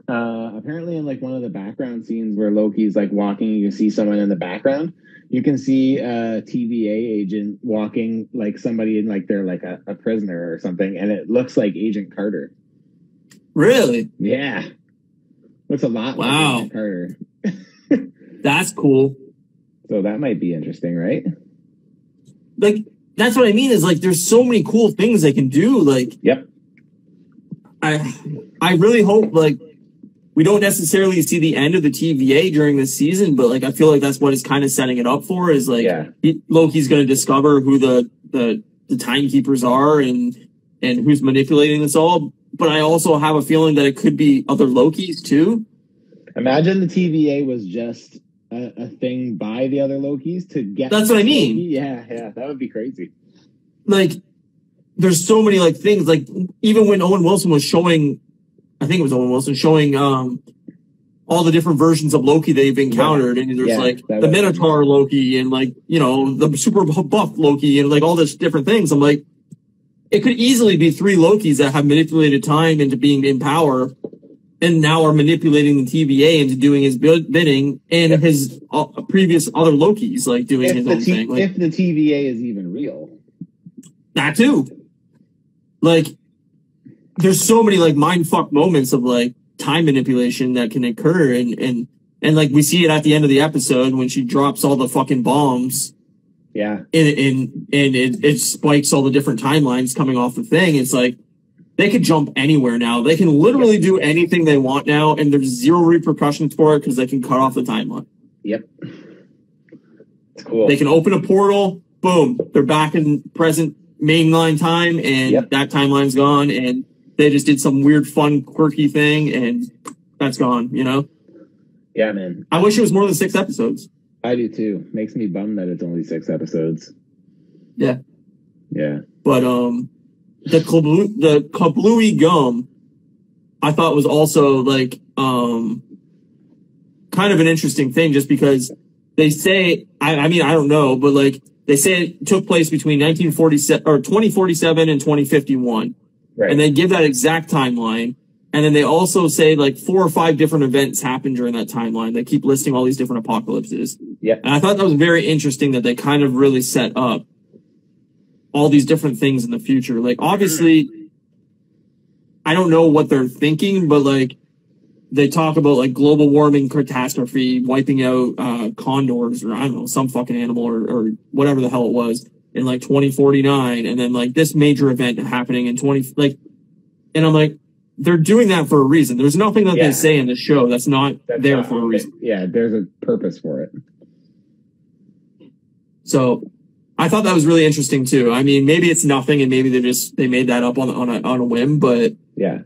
Apparently, in like one of the background scenes where Loki's like walking, you can see someone in the background. You can see a TVA agent walking like somebody in like they're like a prisoner or something, and it looks like Agent Carter. Really? Yeah. Looks a lot like Agent Carter. That's cool. So that might be interesting, right? Like, that's what I mean is like there's so many cool things they can do. Like, yep. I really hope like we don't necessarily see the end of the TVA during this season, but like I feel like that's what it's kind of setting it up for. Is like Loki's going to discover who the timekeepers are and who's manipulating this all. But I also have a feeling that it could be other Lokis too. Imagine the TVA was just a thing by the other Lokis to get. That's what I mean. Loki. Yeah, that would be crazy. Like, there's so many like things. Like even when Owen Wilson was showing. I think it was Owen Wilson showing all the different versions of Loki they've encountered. And there's like the Minotaur Loki and like, you know, the super buff Loki and like all this different things. I'm like, it could easily be 3 Lokis that have manipulated time into being in power and now are manipulating the TVA into doing his bidding and his previous other Lokis like doing his own thing. Like, if the TVA is even real. That too. Like, there's so many like mindfuck moments of like time manipulation that can occur and like we see it at the end of the episode when she drops all the fucking bombs. Yeah. And it spikes all the different timelines coming off the thing. It's like they could jump anywhere now. They can literally do anything they want now and there's zero repercussions for it because they can cut off the timeline. Yep. It's cool. They can open a portal, boom, they're back in present mainline time and that timeline's gone and they just did some weird, fun, quirky thing, and that's gone, you know? Yeah, man. I wish it was more than 6 episodes. I do, too. Makes me bummed that it's only 6 episodes. Yeah. Yeah. But, the kablooey gum, I thought was also, like, kind of an interesting thing, just because they say, I mean, I don't know, but, like, they say it took place between 2047 and 2051. Right. And they give that exact timeline. And then they also say like 4 or 5 different events happened during that timeline. They keep listing all these different apocalypses. Yeah. And I thought that was very interesting that they kind of really set up all these different things in the future. Like, obviously, I don't know what they're thinking, but like they talk about like global warming catastrophe, wiping out condors or I don't know, some fucking animal or whatever the hell it was. In like 2049, and then like this major event happening in and I'm like, they're doing that for a reason. There's nothing that they say in the show that's not there for a reason. Yeah, there's a purpose for it. So I thought that was really interesting too. I mean, maybe it's nothing, and maybe they made that up on a whim, but yeah,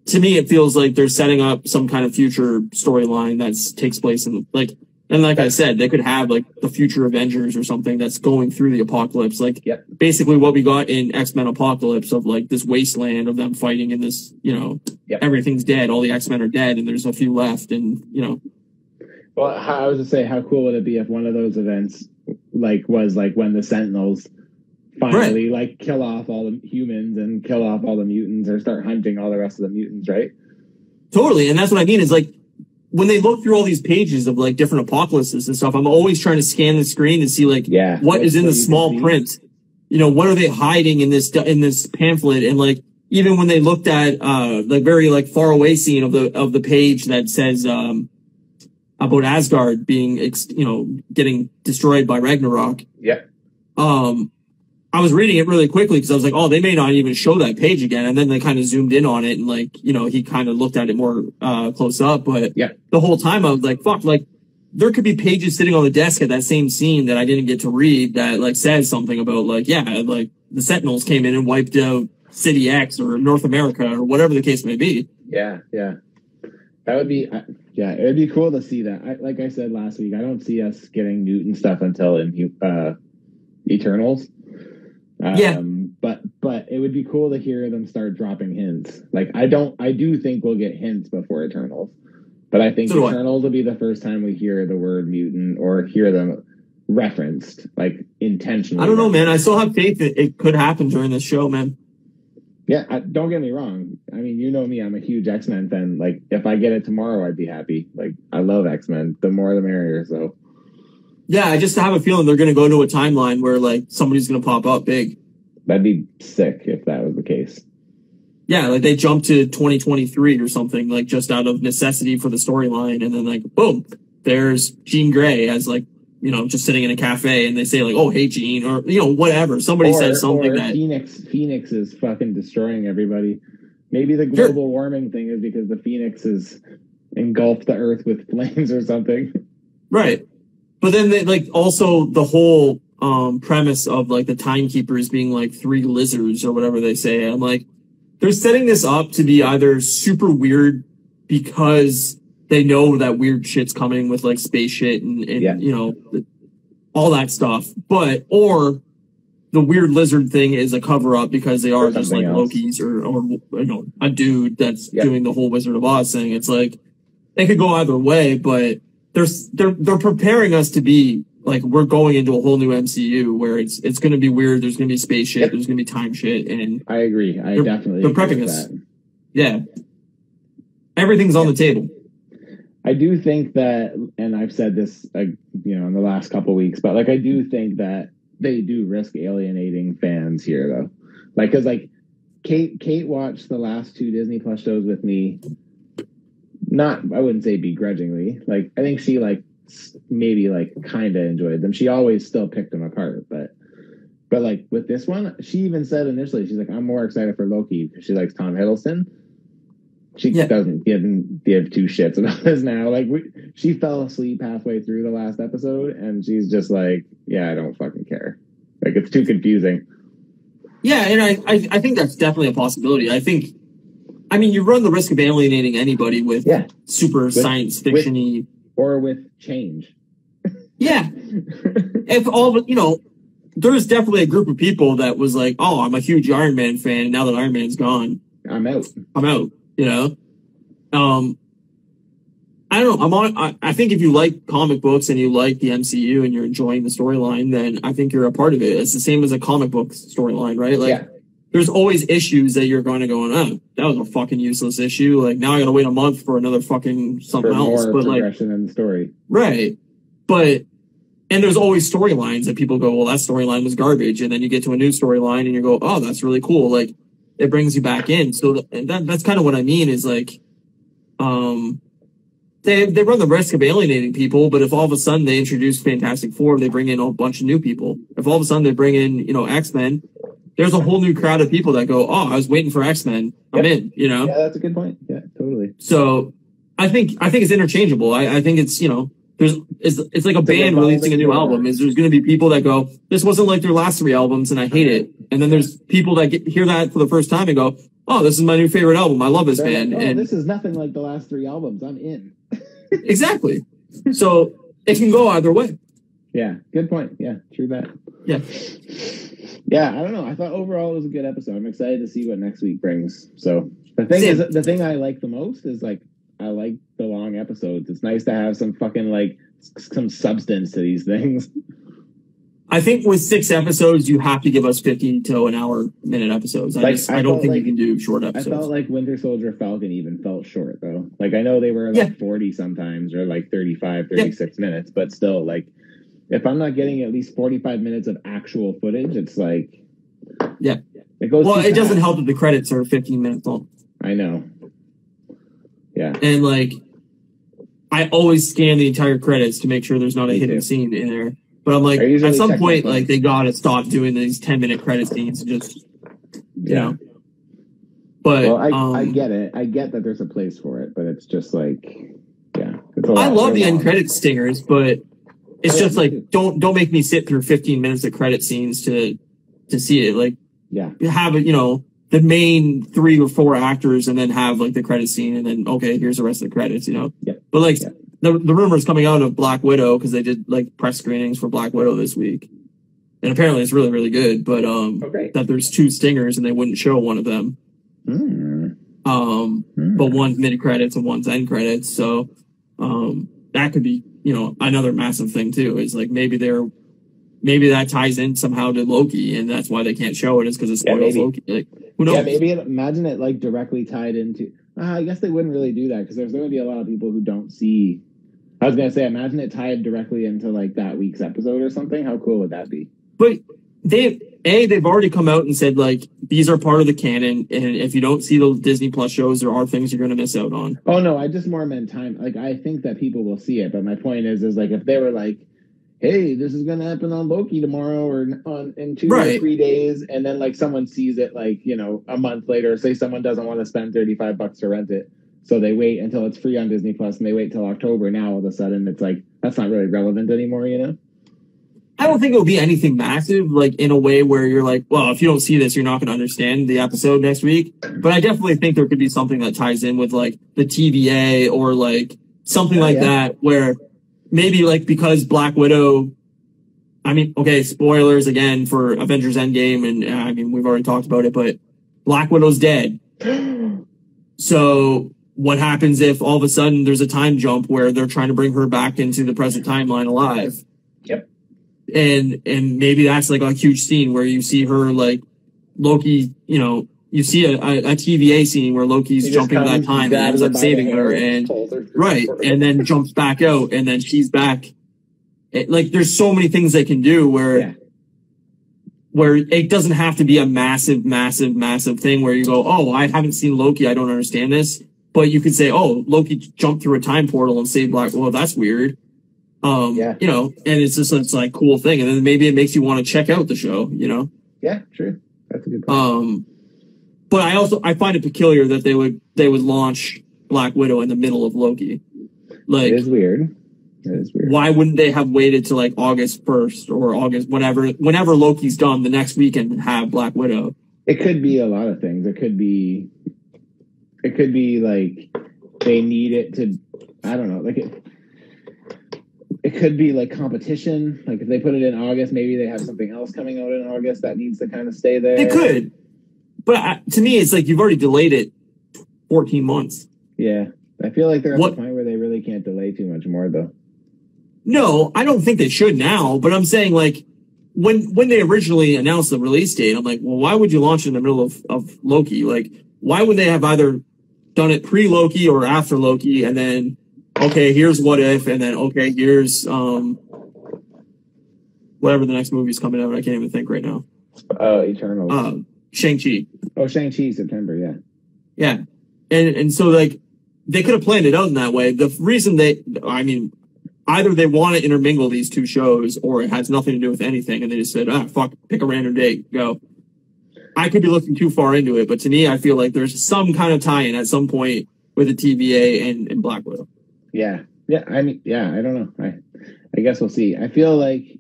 to me it feels like they're setting up some kind of future storyline that takes place in like. And like I said, they could have like the future Avengers or something that's going through the apocalypse. Like basically what we got in X-Men Apocalypse of like this wasteland of them fighting in this, you know, everything's dead. All the X-Men are dead and there's a few left and, you know. Well, I was to say, how cool would it be if one of those events like was like when the Sentinels finally like kill off all the humans and kill off all the mutants or start hunting all the rest of the mutants, right? Totally. And that's what I mean is like, when they look through all these pages of like different apocalypses and stuff, I'm always trying to scan the screen to see like what is in the small print. You know, what are they hiding in this pamphlet? And like even when they looked at the very like far away scene of the page that says about Asgard being getting destroyed by Ragnarok. Yeah. I I was reading it really quickly because I was like, oh, they may not even show that page again. And then they kind of zoomed in on it and like, you know, he kind of looked at it more close up. But the whole time I was like, fuck, like there could be pages sitting on the desk at that same scene that I didn't get to read that like says something about like, yeah, like the Sentinels came in and wiped out City X or North America or whatever the case may be. Yeah. That would be, it would be cool to see that. Like I said last week, I don't see us getting Newton stuff until in Eternals. But it would be cool to hear them start dropping hints. Like I do think we'll get hints before Eternals, but I think Eternals will be the first time we hear the word mutant or hear them referenced, like intentionally. I don't know, man. I still have faith that it could happen during this show, man. Yeah, don't get me wrong. I mean, you know me, I'm a huge X-Men fan. Like, if I get it tomorrow, I'd be happy. Like, I love X-Men. The more, the merrier, so. Yeah, I just have a feeling they're going to go into a timeline where, like, somebody's going to pop up big. That'd be sick if that was the case. Yeah, like, they jump to 2023 or something, like, just out of necessity for the storyline, and then, like, boom, there's Jean Grey as, like, you know, just sitting in a cafe, and they say like, "Oh, hey, Jean," or you know, whatever. Somebody says something that Phoenix is fucking destroying everybody. Maybe the global warming thing is because the Phoenix is engulfed the Earth with flames or something. Right, but then they, like also the whole premise of like the timekeepers being like 3 lizards or whatever they say. I'm like, they're setting this up to be either super weird because they know that weird shit's coming with like space shit and you know, all that stuff. Or the weird lizard thing is a cover up because they are just like Loki's or, you know, a dude that's doing the whole Wizard of Oz thing. It's like, they could go either way, but they're preparing us to be like, we're going into a whole new MCU where it's going to be weird. There's going to be space shit. There's going to be time shit. And I agree. They're prepping us. That. Yeah. Everything's on the table. I do think that, and I've said this, you know, in the last couple of weeks, but like, I do think that they do risk alienating fans here, though. Like, cause like Kate watched the last 2 Disney Plus shows with me. Not, I wouldn't say begrudgingly. Like, I think she like maybe like kind of enjoyed them. She always still picked them apart, but like with this one, she even said initially, she's like, I'm more excited for Loki because she likes Tom Hiddleston. She doesn't give 2 shits about this now. Like, she fell asleep halfway through the last episode, and she's just like, yeah, I don't fucking care. Like, it's too confusing. Yeah, and I think that's definitely a possibility. I mean, you run the risk of alienating anybody with super science fiction-y. Or with change. Yeah. If all, you know, there's definitely a group of people that was like, oh, I'm a huge Iron Man fan, and now that Iron Man's gone, I'm out. You know, I don't know. I think if you like comic books and you like the MCU and you're enjoying the storyline, then I think you're a part of it. It's the same as a comic book storyline, right? Like, there's always issues that you're going to go, oh, that was a fucking useless issue. Like, now I got to wait a month for another fucking something else. But progression in the story, right? And there's always storylines that people go, well, that storyline was garbage, and then you get to a new storyline and you go, oh, that's really cool. Like, it brings you back in. So that's kind of what I mean is like, they run the risk of alienating people, but if all of a sudden they introduce Fantastic Four, they bring in a bunch of new people. If all of a sudden they bring in, you know, X-Men, there's a whole new crowd of people that go, oh, I was waiting for X-Men. I'm in, you know? Yeah, that's a good point. Yeah, totally. So I think it's interchangeable. I think it's, you know, it's like a band releasing a new album. There's going to be people that go, this wasn't like their last 3 albums and I hate it. And then there's people that hear that for the first time and go, oh, this is my new favorite album. I love this band. Like, and this is nothing like the last 3 albums. I'm in. Exactly. So it can go either way. Yeah. Good point. Yeah. True that. Yeah. Yeah. I don't know. I thought overall it was a good episode. I'm excited to see what next week brings. So the thing I like the most is like, I like the long episodes. It's nice to have some fucking like some substance to these things. I think with 6 episodes, you have to give us 50 to an hour minute episodes. I don't think you can do short episodes. I felt like Winter Soldier Falcon even felt short though. Like I know they were like 40 sometimes or like 35, 36 minutes, but still like if I'm not getting at least 45 minutes of actual footage, it's like it goes. Well, it doesn't help that the credits are 15 minutes long. I know. Yeah. And like I always scan the entire credits to make sure there's not a hidden scene in there. But I'm like, at some point, like they gotta stop doing these 10-minute credit scenes and just, you know. But I get it. I get that there's a place for it, but it's just like, I love the end credit stingers, but it's just like don't make me sit through 15 minutes of credit scenes to see it. Like, have it, the main 3 or 4 actors, and then have like the credit scene, and then okay, here's the rest of the credits. But like the rumors coming out of Black Widow, because they did like press screenings for Black Widow this week, and apparently it's really, really good. But that there's 2 stingers and they wouldn't show one of them. But one's mid credits and one's end credits, so that could be another massive thing too. Is like maybe that ties in somehow to Loki, and that's why they can't show it, is because it spoils Loki. Like, who knows? Yeah, maybe imagine it like directly tied into. I guess they wouldn't really do that, because there's going to be a lot of people who don't see. I was going to say, imagine it tied directly into like that week's episode or something. How cool would that be? But they've already come out and said like these are part of the canon, and if you don't see the Disney Plus shows, there are things you're going to miss out on. Oh no, I just more meant time. Like, I think that people will see it, but my point is like if they were like, hey, this is going to happen on Loki tomorrow or in 2 or 3 days, and then like someone sees it like a month later. Say someone doesn't want to spend $35 to rent it, so they wait until it's free on Disney Plus, and they wait till October. Now all of a sudden it's like that's not really relevant anymore, I don't think it'll be anything massive, like in a way where you're like, well, if you don't see this, you're not going to understand the episode next week. But I definitely think there could be something that ties in with like the TVA or like something like that, where maybe like because Black Widow, I mean, okay, spoilers again for Avengers Endgame, and I mean, we've already talked about it, but Black Widow's dead. So what happens if all of a sudden there's a time jump where they're trying to bring her back into the present timeline alive? Yep. And maybe that's like a huge scene where you see her like Loki, you see a TVA scene where Loki's jumping that time and ends up saving her, and and then jumps back out, and then she's back. Like there's so many things they can do where it doesn't have to be a massive thing where you go, oh, I haven't seen Loki, I don't understand this. But you could say, oh, Loki jumped through a time portal and saved Black. Well, that's weird. And it's like cool thing, and then maybe it makes you want to check out the show, Yeah, true. That's a good point. But I find it peculiar that they would launch Black Widow in the middle of Loki. Like, it is weird. Why wouldn't they have waited to like August 1st or August, whenever Loki's done the next weekend, and have Black Widow? It could be a lot of things. It could be like they need it to, I don't know, like it could be like competition. Like if they put it in August, maybe they have something else coming out in August that needs to kind of stay there. They could. But to me, it's like you've already delayed it 14 months. Yeah. I feel like they're at the point where they really can't delay too much more, though. No, I don't think they should now. But I'm saying, like, when they originally announced the release date, I'm like, well, why would you launch it in the middle of Loki? Like, why would they have either done it pre-Loki or after Loki, and then, okay, here's What If, and then, okay, here's whatever the next movie's coming out. I can't even think right now. Eternal. Shang-Chi. Oh, Shang-Chi, September, yeah. Yeah. And so, like, they could have planned it out in that way. The reason either they want to intermingle these 2 shows, or it has nothing to do with anything, and they just said, fuck, pick a random date, go. I could be looking too far into it, but to me, I feel like there's some kind of tie-in at some point with the TVA and Black Widow. Yeah. Yeah, I mean, yeah, I don't know. I guess we'll see. I feel like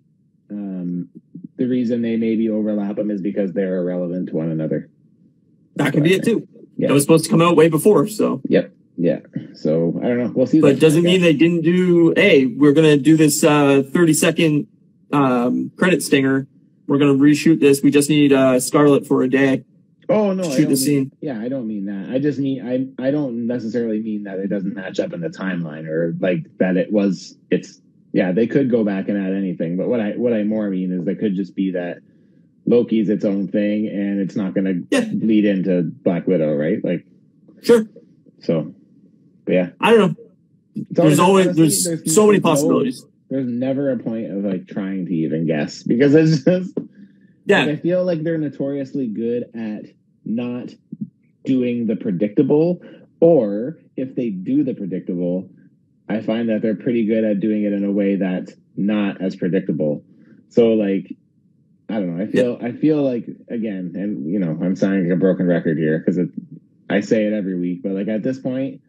the reason they maybe overlap them is because they're irrelevant to one another. That could be it, too. Yeah. It was supposed to come out way before, so. Yep. Yeah. So, I don't know. We'll see. But it doesn't mean they didn't do, hey, we're going to do this 30-second credit stinger. We're going to reshoot this. We just need Scarlett for a day. Oh, no. To shoot the scene. Yeah, I don't mean that. I just mean, I don't necessarily mean that it doesn't match up in the timeline, or like that they could go back and add anything. But what I more mean is they could just be that Loki's its own thing, and it's not going to bleed into Black Widow, right? Like, sure. So, but yeah, I don't know. There's so many possibilities. There's never a point of like trying to even guess, because it's just like, I feel like they're notoriously good at not doing the predictable, or if they do the predictable, I find that they're pretty good at doing it in a way that's not as predictable. So like, I don't know. I feel like, again, and you know, I'm sounding like a broken record here because I say it every week, but like at this point,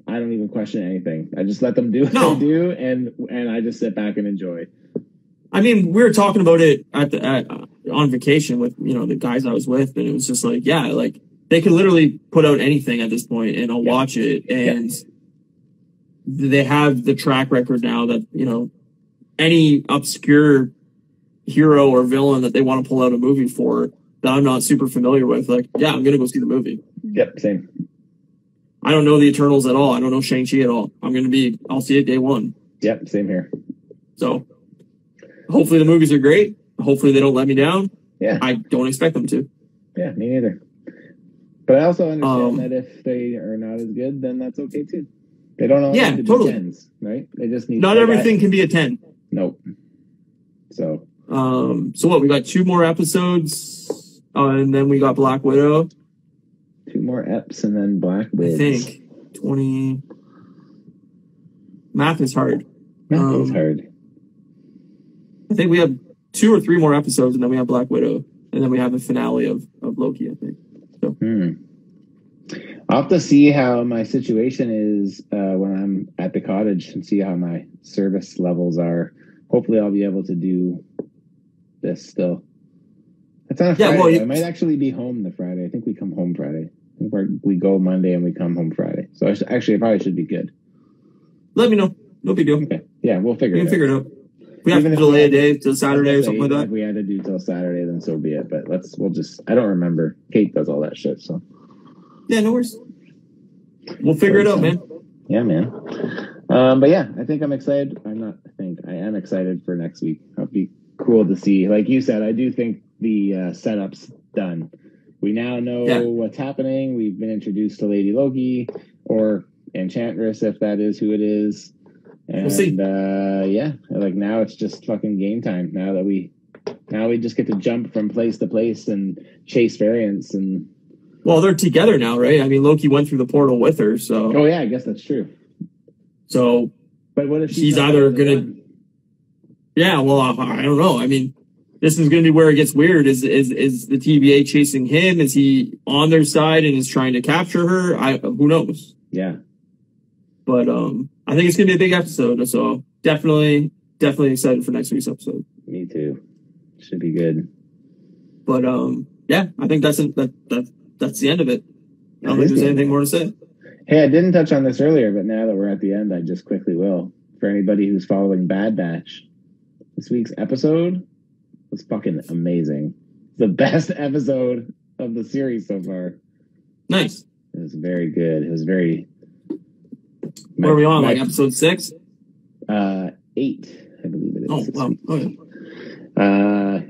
I don't even question anything. I just let them do what they do, and I just sit back and enjoy. I mean, we were talking about it on vacation with, you know, the guys I was with, and it was just like, yeah, like they could literally put out anything at this point and I'll watch it. And they have the track record now that, you know, any obscure hero or villain that they want to pull out a movie for that I'm not super familiar with, like, yeah, I'm going to go see the movie. Yep, same. I don't know the Eternals at all. I don't know Shang-Chi at all. I'll see it day one. Yep, same here. So hopefully the movies are great. Hopefully they don't let me down. Yeah. I don't expect them to. Yeah, me neither. But I also understand that if they are not as good, then that's okay too. They don't all need to be 10s, right? They just need. Not everything can be a 10. Nope. So. So what? We got 2 more episodes, and then we got Black Widow. 2 more eps and then Black Widow. I think 20. Math is hard. Math is hard. I think we have 2 or 3 more episodes, and then we have Black Widow, and then we have the finale of Loki, I think. So. I'll have to see how my situation is when I'm at the cottage and see how my service levels are. Hopefully I'll be able to do this still. It's on a Friday. Well, I might actually be home the Friday. I think we come home Friday. I think we go Monday and we come home Friday. So I probably should be good. Let me know. No big deal. Okay. Yeah, we'll figure it out. Figure it out. We have to delay a day till Saturday or something like that. If we had to do till Saturday, then so be it. But I don't remember. Kate does all that shit, so. Yeah, no worries. We'll figure it out, man. Yeah, man. But yeah, I think I'm excited. I am excited for next week. It'll be cool to see. Like you said, I do think the setup's done. We now know what's happening. We've been introduced to Lady Loki or Enchantress, if that is who it is. And we'll see. Like now it's just fucking game time. Now we just get to jump from place to place and chase variants and. Well, they're together now, right? I mean, Loki went through the portal with her, so. Oh yeah, I guess that's true. So, but what if she's either gonna? Yeah, well, I don't know. I mean, this is gonna be where it gets weird. Is the TVA chasing him? Is he on their side and is trying to capture her? Who knows? Yeah. But I think it's gonna be a big episode. So definitely excited for next week's episode. Me too. Should be good. But yeah, I think that's the end of it. I don't think there's anything more to say. Hey, I didn't touch on this earlier, but now that we're at the end, I just quickly will. For anybody who's following Bad Batch, this week's episode was fucking amazing. The best episode of the series so far. Nice. It was very good. It was very. Where are we on? Like episode 6? 8, I believe it is. Oh, wow. Okay.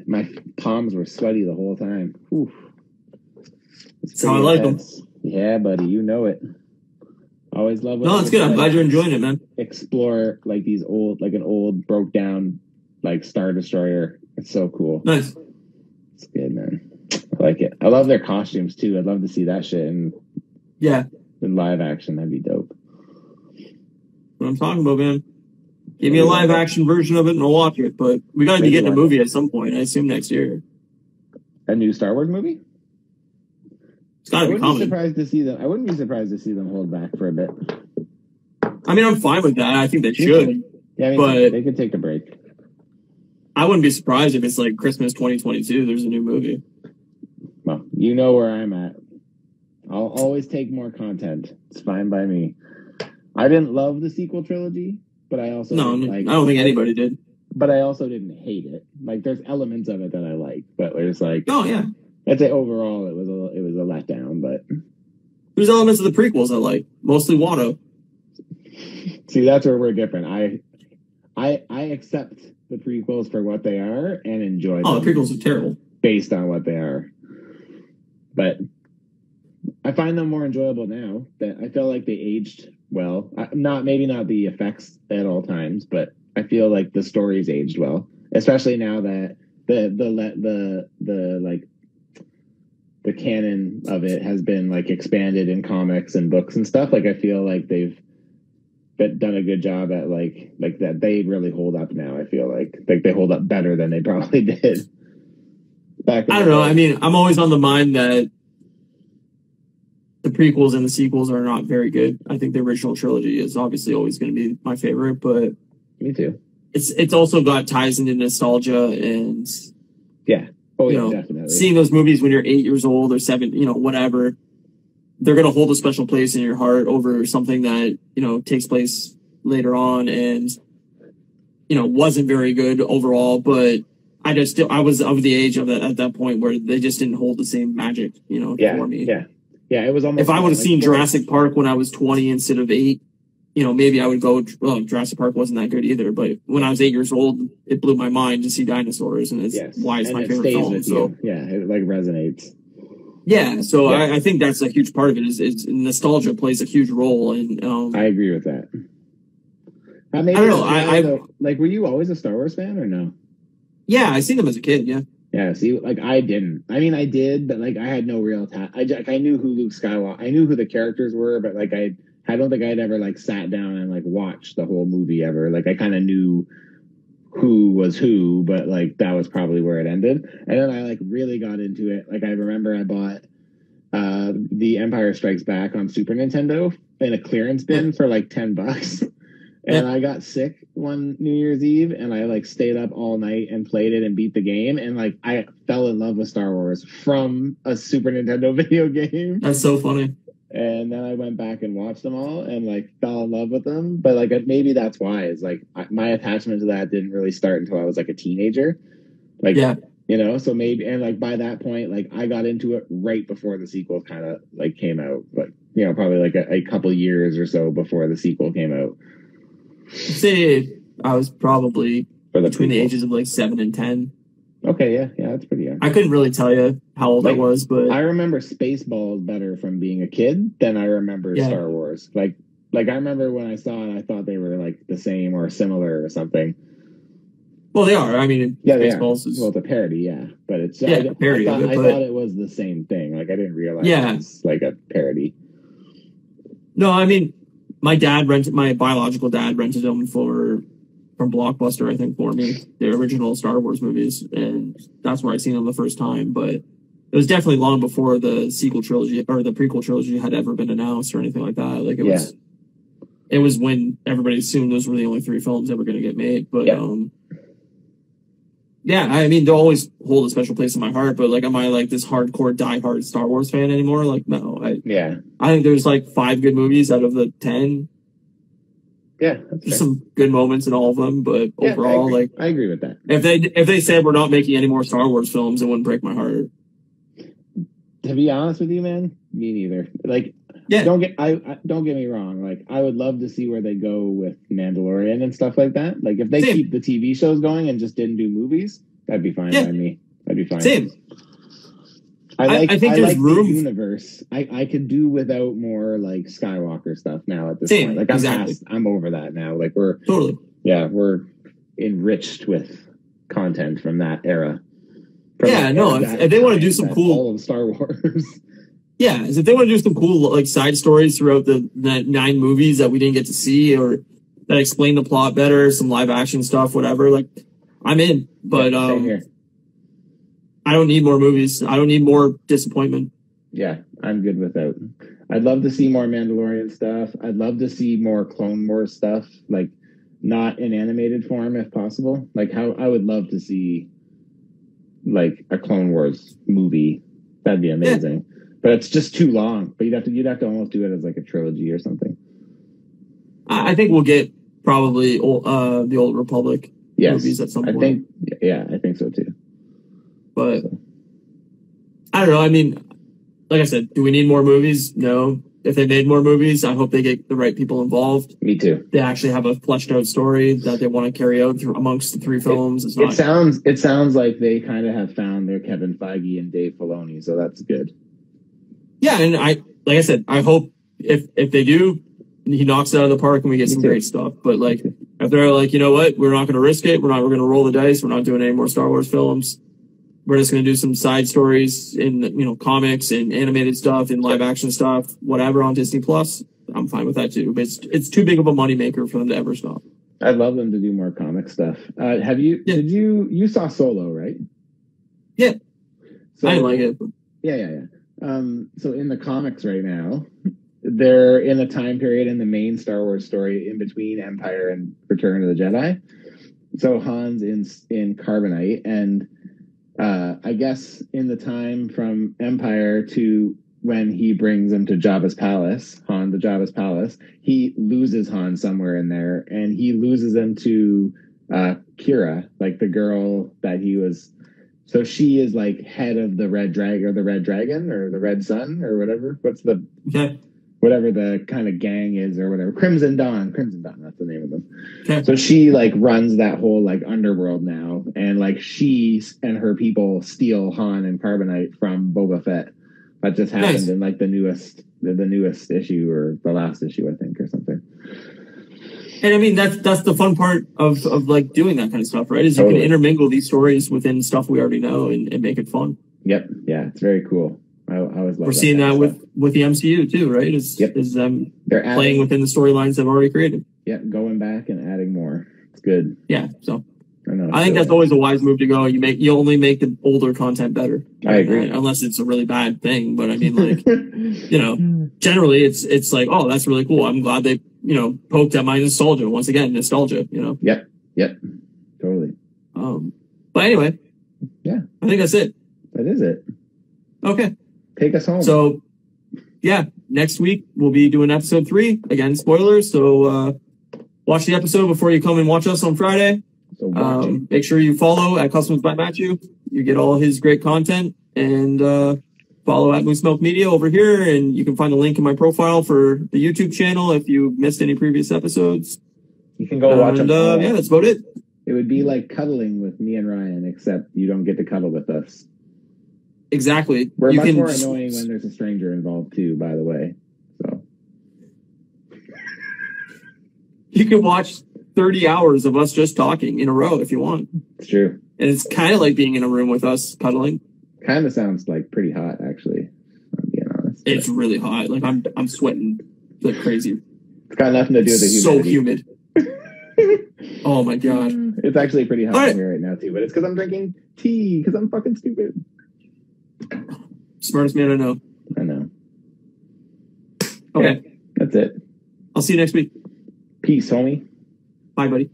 My palms were sweaty the whole time. Oof. That's how I like them. Yeah, buddy, you know it. Always love. No, it's good. I'm glad you're enjoying it, man. Explore like an old broke down like Star Destroyer. It's so cool. Nice. It's good, man. I like it. I love their costumes too. I'd love to see that shit in live action. That'd be dope. What I'm talking about, man. Give me a live action version of it and I'll watch it. But we got to be getting a movie at some point. I assume next year. A new Star Wars movie? It's got to be coming. I wouldn't be surprised to see them hold back for a bit. I mean, I'm fine with that. I think they should. Yeah, I mean, but they could take a break. I wouldn't be surprised if it's like Christmas 2022. There's a new movie. Well, you know where I'm at. I'll always take more content. It's fine by me. I didn't love the sequel trilogy, but I also I don't think anybody did. But I also didn't hate it. Like, there's elements of it that I like, but there's like, oh yeah, I'd say overall it was a letdown. But there's elements of the prequels I like, mostly Watto. See, that's where we're different. I accept the prequels for what they are and enjoy them. Oh, the prequels are terrible based on what they are, but I find them more enjoyable now. That I feel like they aged well. Maybe not the effects at all times, but I feel like the stories aged well, especially now that the canon of it has been like expanded in comics and books and stuff. Like I feel like they've done a good job at like that. They really hold up now. I feel like they hold up better than they probably did back. I don't know. I mean, I'm always on the mind that the prequels and the sequels are not very good. I think the original trilogy is obviously always going to be my favorite, but me too. It's also got ties into nostalgia and definitely. Seeing those movies when you're 8 years old or 7, whatever, they're going to hold a special place in your heart over something that, takes place later on and, wasn't very good overall. But I was of the age at that point where they just didn't hold the same magic, for me. Yeah, it was almost. If I would have seen Jurassic Park when I was 20 instead of 8, maybe I would go. Well, Jurassic Park wasn't that good either, but when I was 8 years old, it blew my mind to see dinosaurs, and it's why it's my favorite film. So it like resonates. Yeah, so I think that's a huge part of it. Is nostalgia plays a huge role, and I agree with that. I don't know. Were you always a Star Wars fan or no? Yeah, I seen them as a kid. Yeah. Yeah, see, I didn't. I mean, I did, but I had no real I knew who Luke Skywalker. I knew who the characters were, but I don't think I'd ever sat down and watched the whole movie ever. I kind of knew who was who, but that was probably where it ended. And then I really got into it. I remember I bought The Empire Strikes Back on Super Nintendo in a clearance bin for $10. And I got sick one New Year's Eve, and I stayed up all night and played it and beat the game. And I fell in love with Star Wars from a Super Nintendo video game. That's so funny. And then I went back and watched them all and fell in love with them. But maybe that's why is my attachment to that didn't really start until I was a teenager. So maybe, and by that point, I got into it right before the sequel kind of came out. Probably a couple years or so before the sequel came out. I'd say I was probably between the ages of 7 and 10. Okay, yeah, that's pretty young. I couldn't really tell you how old I was, but I remember Spaceballs better from being a kid than I remember Star Wars. I remember when I saw it, I thought they were the same or similar or something. Well, they are. I mean, Spaceballs is it's a parody, but it's a parody. I thought it was the same thing. I didn't realize it was a parody. No, I mean, my biological dad rented them from Blockbuster, I think, for me, the original Star Wars movies, and that's where I seen them the first time. But it was definitely long before the sequel trilogy or the prequel trilogy had ever been announced or anything like that. It was when everybody assumed those were the only 3 films that were going to get made. But I mean, they'll always hold a special place in my heart. But am I this hardcore diehard Star Wars fan anymore? No. I think there's 5 good movies out of the 10. Yeah, there's some good moments in all of them, but overall, I agree with that. If they said we're not making any more Star Wars films, it wouldn't break my heart. To be honest with you, man, me neither. Don't get me wrong. I would love to see where they go with Mandalorian and stuff like that. If they keep the TV shows going and just didn't do movies, that'd be fine by me. That'd be fine. Same. I think there's room. The universe. I could do without more Skywalker stuff now at this point. I'm over that now. We're totally. Yeah, we're enriched with content from that era. If they want to do some cool all of Star Wars. Yeah, if they want to do some cool side stories throughout the 9 movies that we didn't get to see or that explain the plot better, some live action stuff, whatever. I'm in. But same here. I don't need more movies. I don't need more disappointment. Yeah, I'm good without. I'd love to see more Mandalorian stuff. I'd love to see more Clone Wars stuff, not in animated form if possible. How I would love to see a Clone Wars movie. That'd be amazing. Yeah. But it's just too long. But you'd have to almost do it as a trilogy or something. I think we'll get probably the Old Republic movies at some point. I think so too. But I don't know. I mean, like I said, do we need more movies? No. If they made more movies, I hope they get the right people involved. Me too. They actually have a fleshed out story that they want to carry out amongst the 3 films. It sounds like they kind of have found their Kevin Feige and Dave Filoni, so that's good. Yeah, and like I said, I hope if they do, he knocks it out of the park and we get some great stuff. But if they're you know what, we're not going to risk it. We're going to roll the dice. We're not doing any more Star Wars films. We're just going to do some side stories in, comics and animated stuff and live action stuff, whatever on Disney Plus. I'm fine with that too. But it's too big of a moneymaker for them to ever stop. I'd love them to do more comic stuff. Did you saw Solo, right? Yeah. So, I like it. Yeah. So in the comics right now, they're in a time period in the main Star Wars story in between Empire and Return of the Jedi. So Han's in Carbonite, and I guess in the time from Empire to when he brings him to Jabba's palace, Han to Jabba's palace, he loses Han somewhere in there, and he loses him to Kira, like the girl that he was. So she is like head of the Red Dragon or the Red Sun or whatever. Whatever the kind of gang is or whatever. Crimson Dawn, that's the name of them. Okay. So she like runs that whole like underworld now, and like she and her people steal Han and Carbonite from Boba Fett. That just happened in like the newest issue or the last issue, I think, or something. And I mean that's the fun part of like doing that kind of stuff, right? Is you can intermingle these stories within stuff we already know and make it fun. Yep. Yeah, it's very cool. I always love. We're seeing that with the MCU too, right? Is them they're playing within the storylines they've already created. Yep, going back and adding more. It's good. Yeah. So I think that's always a wise move to go. You only make the older content better. I agree. Unless it's a really bad thing. But I mean, like, generally it's like, oh, that's really cool. I'm glad they, poked at my nostalgia. Once again, nostalgia, Yep. Totally. But anyway. Yeah. I think that's it. That is it. Okay. Take us home. So, yeah, next week we'll be doing episode 3. Again, spoilers. So, watch the episode before you come and watch us on Friday. So make sure you follow at Customs by Matthew. You get all his great content, and follow at Moose Milk Media over here. And you can find the link in my profile for the YouTube channel if you missed any previous episodes. You can go watch them. Yeah, that's about it. It would be like cuddling with me and Ryan, except you don't get to cuddle with us. Exactly. We're much more annoying when there's a stranger involved too, by the way. So you can watch 30 hours of us just talking in a row if you want. It's true. And it's kind of like being in a room with us cuddling. Kind of sounds like pretty hot, actually. I'm being honest. It's really hot. Like I'm sweating like crazy. It's got nothing to do with the humidity. So humid. Oh my god. It's actually pretty hot here right now too, but it's because I'm drinking tea because I'm fucking stupid. Smartest man I know. I know. Okay. That's it. I'll see you next week. Peace, homie. Bye, buddy.